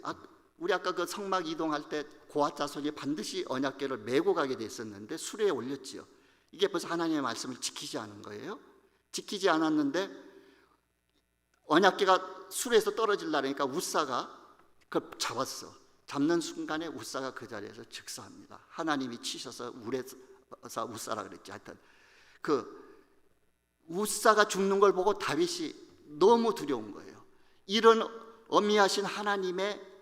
우리 아까 그 성막 이동할 때 고앗 자손이 반드시 언약궤를 메고 가게 됐었는데 수레에 올렸지요. 이게 벌써 하나님의 말씀을 지키지 않은 거예요. 지키지 않았는데 언약궤가 수레에서 떨어지려니까 우사가 그걸 잡았어. 잡는 순간에 우사가 그 자리에서 즉사합니다. 하나님이 치셔서 우레사 우사라 그랬지. 하여튼 그 우사가 죽는 걸 보고 다윗이 너무 두려운 거예요. 이런 어미하신 하나님의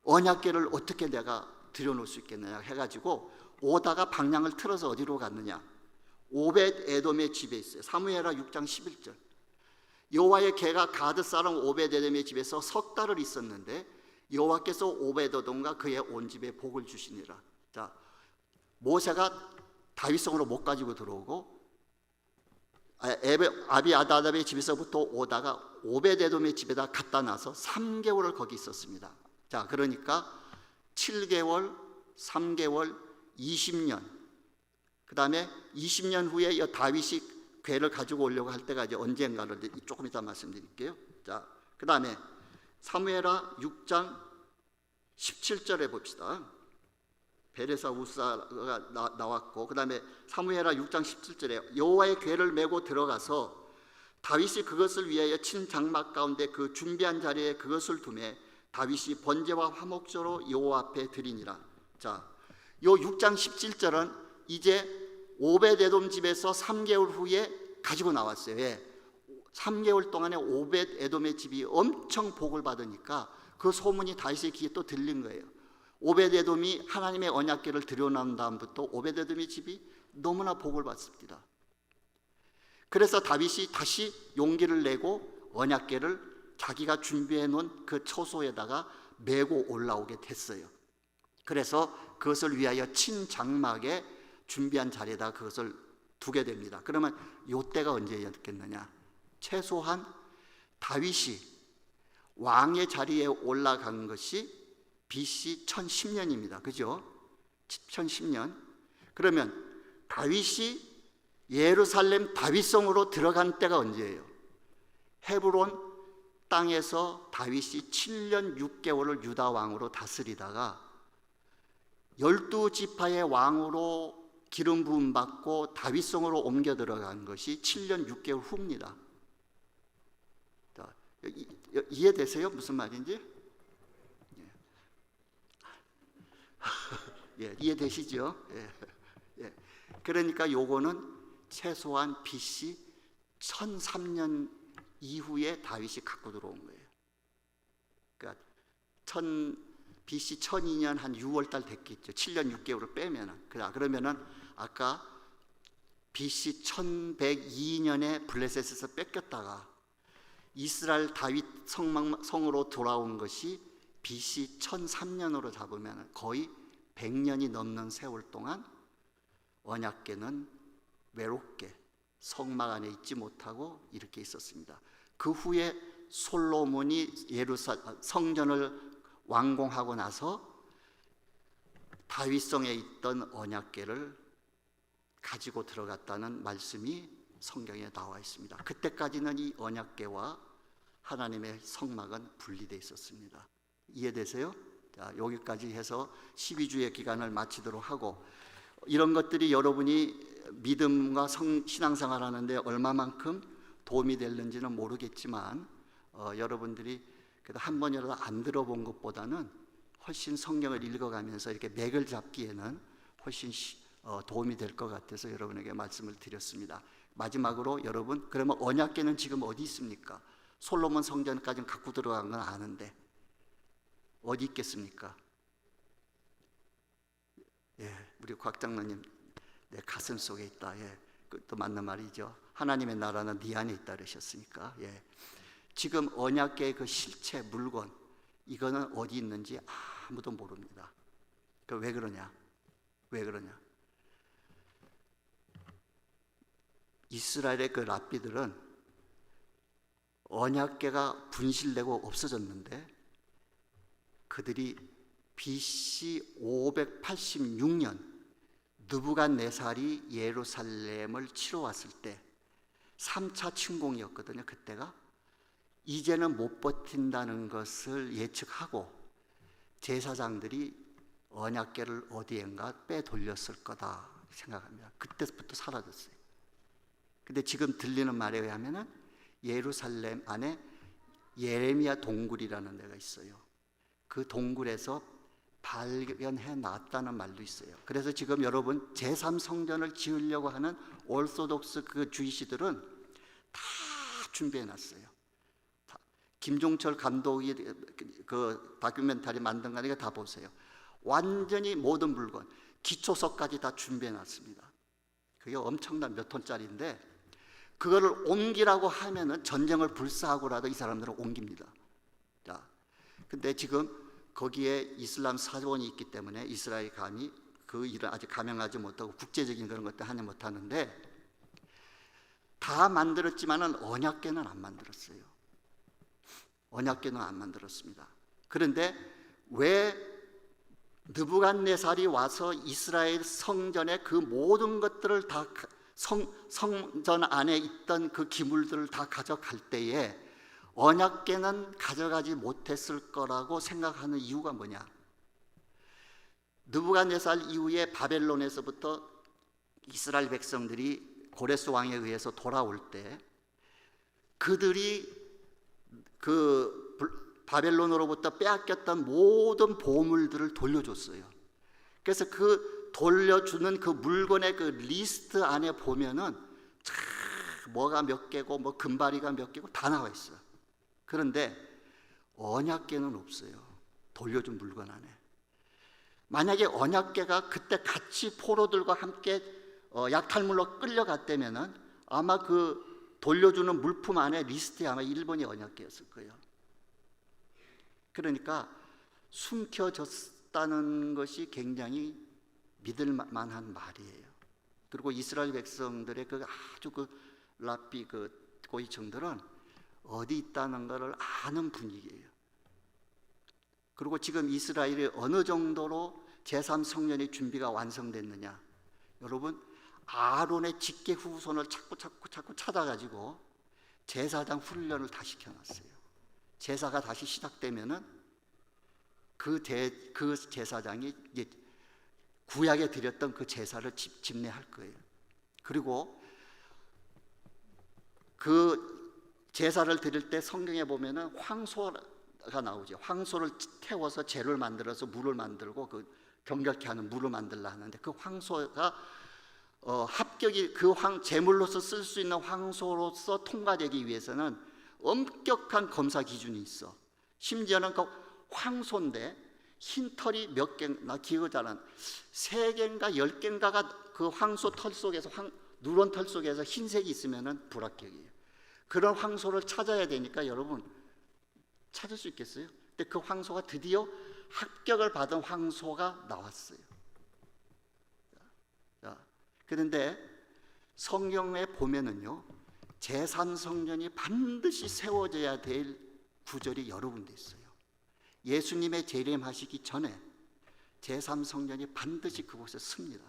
언약궤를 어떻게 내가 들여놓을 수 있겠느냐 해가지고 오다가 방향을 틀어서 어디로 갔느냐, 오벳 에돔의 집에 있어요. 사무엘하 6장 11절. 여호와의 궤가 가드 사람 오벳 에돔의 집에서 석 달을 있었는데 여호와께서 오벳 에돔과 그의 온 집에 복을 주시니라. 자, 모세가 다윗성으로 못 가지고 들어오고 아비아다답의 집에서부터 오다가 오벳 에돔의 집에다 갖다 놔서 3개월을 거기 있었습니다. 자, 그러니까 7개월, 3개월, 20년. 그 다음에 20년 후에 다윗이 궤를 가지고 오려고 할 때가 이제 언젠가를 조금 이따 말씀드릴게요. 자, 그 다음에 사무엘하 6장 17절에 봅시다. 베레사 우사가 나왔고, 그 다음에 사무엘하 6장 17절에 여호와의 궤를 메고 들어가서 다윗이 그것을 위하여 친 장막 가운데 그 준비한 자리에 그것을 두매 다윗이 번제와 화목제로 여호와 앞에 드리니라. 자, 요 6장 17절은 이제 오벳 에돔 집에서 3개월 후에 가지고 나왔어요. 예. 3개월 동안에 오벳 에돔의 집이 엄청 복을 받으니까 그 소문이 다윗의 귀에 또 들린 거예요. 오벳 에돔이 하나님의 언약궤를 들여놓은 다음부터 오벳 에돔의 집이 너무나 복을 받습니다. 그래서 다윗이 다시 용기를 내고 언약궤를 자기가 준비해 놓은 그 초소에다가 메고 올라오게 됐어요. 그래서 그것을 위하여 친 장막에 준비한 자리에다 그것을 두게 됩니다. 그러면 이때가 언제였겠느냐? 최소한 다윗이 왕의 자리에 올라간 것이 BC 1010년입니다. 그죠? 1010년. 그러면 다윗이 예루살렘 다윗성으로 들어간 때가 언제예요? 헤브론 땅에서 다윗이 7년 6개월을 유다 왕으로 다스리다가 12지파의 왕으로 기름 부음 받고 다윗성으로 옮겨 들어간 것이 7년 6개월 후입니다. 자, 이해되세요? 무슨 말인지? 예, 이해되시죠? 예, 예. 그러니까 요거는 최소한 BC 1003년 이후에 다윗이 갖고 들어온 거예요. 그러니까 BC 1002년 한 6월 달 됐겠죠. 7년 6개월을 빼면은. 그러면은 아까 BC 1102년에 블레셋에서 뺏겼다가 이스라엘 다윗 성으로 돌아온 것이 BC 1003년으로 잡으면 거의 100년이 넘는 세월 동안 언약궤는 외롭게 성막 안에 있지 못하고 이렇게 있었습니다. 그 후에 솔로몬이 성전을 완공하고 나서 다윗성에 있던 언약궤를 가지고 들어갔다는 말씀이 성경에 나와 있습니다. 그때까지는 이 언약궤와 하나님의 성막은 분리되어 있었습니다. 이해되세요? 자, 여기까지 해서 12주의 기간을 마치도록 하고, 이런 것들이 여러분이 믿음과 신앙생활 하는데 얼마만큼 도움이 될는지는 모르겠지만 여러분들이 그래도 한 번이라도 안 들어본 것보다는 훨씬 성경을 읽어가면서 이렇게 맥을 잡기에는 훨씬 도움이 될 것 같아서 여러분에게 말씀을 드렸습니다. 마지막으로 여러분, 그러면 언약궤는 지금 어디 있습니까? 솔로몬 성전까지는 갖고 들어간 건 아는데 어디 있겠습니까? 예, 우리 곽 장로님 내 가슴 속에 있다. 예, 그것도 맞는 말이죠. 하나님의 나라는 네 안에 있다 그러셨으니까. 예, 지금 언약궤의 그 실체 물건 이거는 어디 있는지 아무도 모릅니다. 그 왜 그러냐? 왜 그러냐? 이스라엘의 그 랍비들은 언약궤가 분실되고 없어졌는데 그들이 BC 586년 느부갓네살이 예루살렘을 치러 왔을 때 3차 침공이었거든요. 그때가 이제는 못 버틴다는 것을 예측하고 제사장들이 언약궤를 어디엔가 빼돌렸을 거다 생각합니다. 그때부터 사라졌어요. 근데 지금 들리는 말에 의하면은 예루살렘 안에 예레미야 동굴이라는 데가 있어요. 그 동굴에서 발견해 놨다는 말도 있어요. 그래서 지금 여러분 제3성전을 지으려고 하는 오르소독스 그 주이시들은 다 준비해 놨어요. 김종철 감독이 그 다큐멘터리 만든 거니까 다 보세요. 완전히 모든 물건, 기초석까지 다 준비해 놨습니다. 그게 엄청난 몇 톤짜리인데 그거를 옮기라고 하면은 전쟁을 불사하고라도 이 사람들은 옮깁니다. 자, 근데 지금 거기에 이슬람 사원이 있기 때문에 이스라엘 감히 그 일을 아직 감행하지 못하고 국제적인 그런 것들 하지 못하는데 다 만들었지만은 언약궤는 안 만들었어요. 언약궤는 안 만들었습니다. 그런데 왜 느부갓네살이 와서 이스라엘 성전의 그 모든 것들을 다 성전 안에 있던 그 기물들을 다 가져갈 때에 언약궤는 가져가지 못했을 거라고 생각하는 이유가 뭐냐? 느부갓네살 이후에 바벨론에서부터 이스라엘 백성들이 고레스 왕에 의해서 돌아올 때 그들이 그 바벨론으로부터 빼앗겼던 모든 보물들을 돌려줬어요. 그래서 그 돌려주는 그 물건의 그 리스트 안에 보면은 뭐가 몇 개고 뭐 금바리가 몇 개고 다 나와 있어요. 그런데 언약궤는 없어요. 돌려준 물건 안에. 만약에 언약궤가 그때 같이 포로들과 함께 약탈물로 끌려갔다면은 아마 그 돌려주는 물품 안에 리스트에 아마 1번이 언약궤였을 거예요. 그러니까 숨겨졌다는 것이 굉장히 믿을 만한 말이에요. 그리고 이스라엘 백성들의 그 아주 그 랍비 그 고위층들은 어디 있다는 것을 아는 분위기예요. 그리고 지금 이스라엘이 어느 정도로 제3성전의 준비가 완성됐느냐? 여러분 아론의 직계 후손을 자꾸 찾아가지고 제사장 훈련을 다 시켜놨어요. 제사가 다시 시작되면은 그 제사장이 이제 구약에 드렸던 그 제사를 집례할 거예요. 그리고 그 제사를 드릴 때 성경에 보면은 황소가 나오죠. 황소를 태워서 재를 만들어서 물을 만들고 그 경결케 하는 물을 만들라 하는데 그 황소가 합격이 그 제물로서 쓸 수 있는 황소로서 통과되기 위해서는 엄격한 검사 기준이 있어. 심지어는 그 황소인데 흰 털이 몇 개, 나 기억 잘 안, 3개인가 10개인가가 그 황소 털 속에서 누런 털 속에서 흰색이 있으면은 불합격이에요. 그런 황소를 찾아야 되니까 여러분 찾을 수 있겠어요? 근데 그 황소가 드디어 합격을 받은 황소가 나왔어요. 자, 그런데 성경에 보면은요, 제3성전이 반드시 세워져야 될 구절이 여러 군데 있어요. 예수님의 재림하시기 전에 제3성전이 반드시 그곳에 섭니다.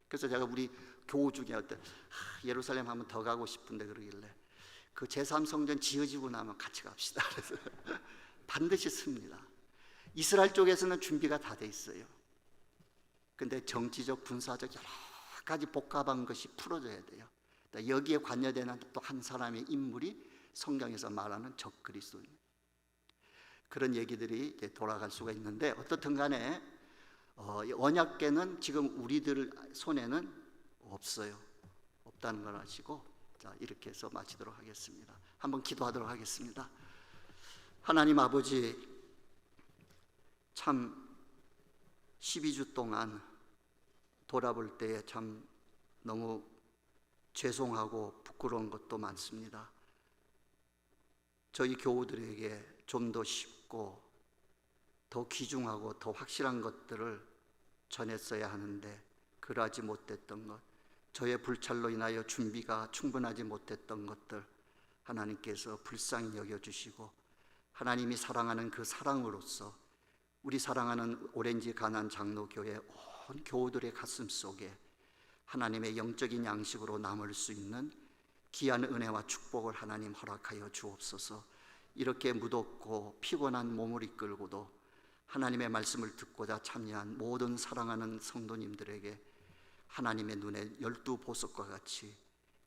그래서 제가 우리 교우 중에 어떤 예루살렘 한번 더 가고 싶은데 그러길래 그 제3성전 지어지고 나면 같이 갑시다. 그래서 반드시 섭니다. 이스라엘 쪽에서는 준비가 다 돼 있어요. 근데 정치적, 군사적 여러 가지 복잡한 것이 풀어져야 돼요. 여기에 관여되는 또 한 사람의 인물이 성경에서 말하는 적그리스도입니다. 그런 얘기들이 돌아갈 수가 있는데 어떻든 간에 언약궤는 지금 우리들 손에는 없어요. 없다는 걸 아시고, 자, 이렇게 해서 마치도록 하겠습니다. 한번 기도하도록 하겠습니다. 하나님 아버지, 참 12주 동안 돌아볼 때에 참 너무 죄송하고 부끄러운 것도 많습니다. 저희 교우들에게 좀 더 쉽고 더 귀중하고 더 확실한 것들을 전했어야 하는데 그러하지 못했던 것, 저의 불찰로 인하여 준비가 충분하지 못했던 것들 하나님께서 불쌍히 여겨주시고 하나님이 사랑하는 그 사랑으로서 우리 사랑하는 오렌지 가난 장로교회 온 교우들의 가슴 속에 하나님의 영적인 양식으로 남을 수 있는 귀한 은혜와 축복을 하나님 허락하여 주옵소서. 이렇게 무덥고 피곤한 몸을 이끌고도 하나님의 말씀을 듣고자 참여한 모든 사랑하는 성도님들에게 하나님의 눈에 12보석과 같이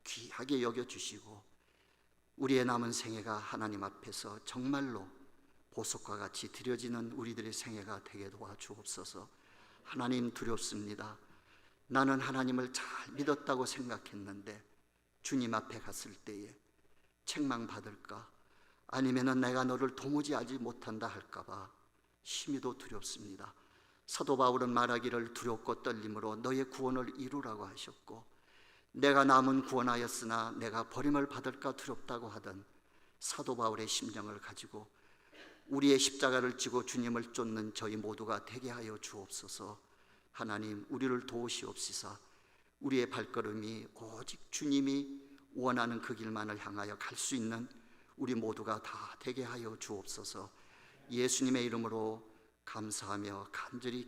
귀하게 여겨주시고 우리의 남은 생애가 하나님 앞에서 정말로 보석과 같이 드려지는 우리들의 생애가 되게 도와주옵소서. 하나님, 두렵습니다. 나는 하나님을 잘 믿었다고 생각했는데 주님 앞에 갔을 때에 책망받을까, 아니면 내가 너를 도무지 알지 못한다 할까봐 심히도 두렵습니다. 사도 바울은 말하기를 두렵고 떨림으로 너의 구원을 이루라고 하셨고, 내가 남은 구원하였으나 내가 버림을 받을까 두렵다고 하던 사도 바울의 심정을 가지고 우리의 십자가를 지고 주님을 쫓는 저희 모두가 되게 하여 주옵소서. 하나님, 우리를 도우시옵시사. 우리의 발걸음이 오직 주님이 원하는 그 길만을 향하여 갈 수 있는 우리 모두가 다 되게 하여 주옵소서. 예수님의 이름으로 감사하며 간절히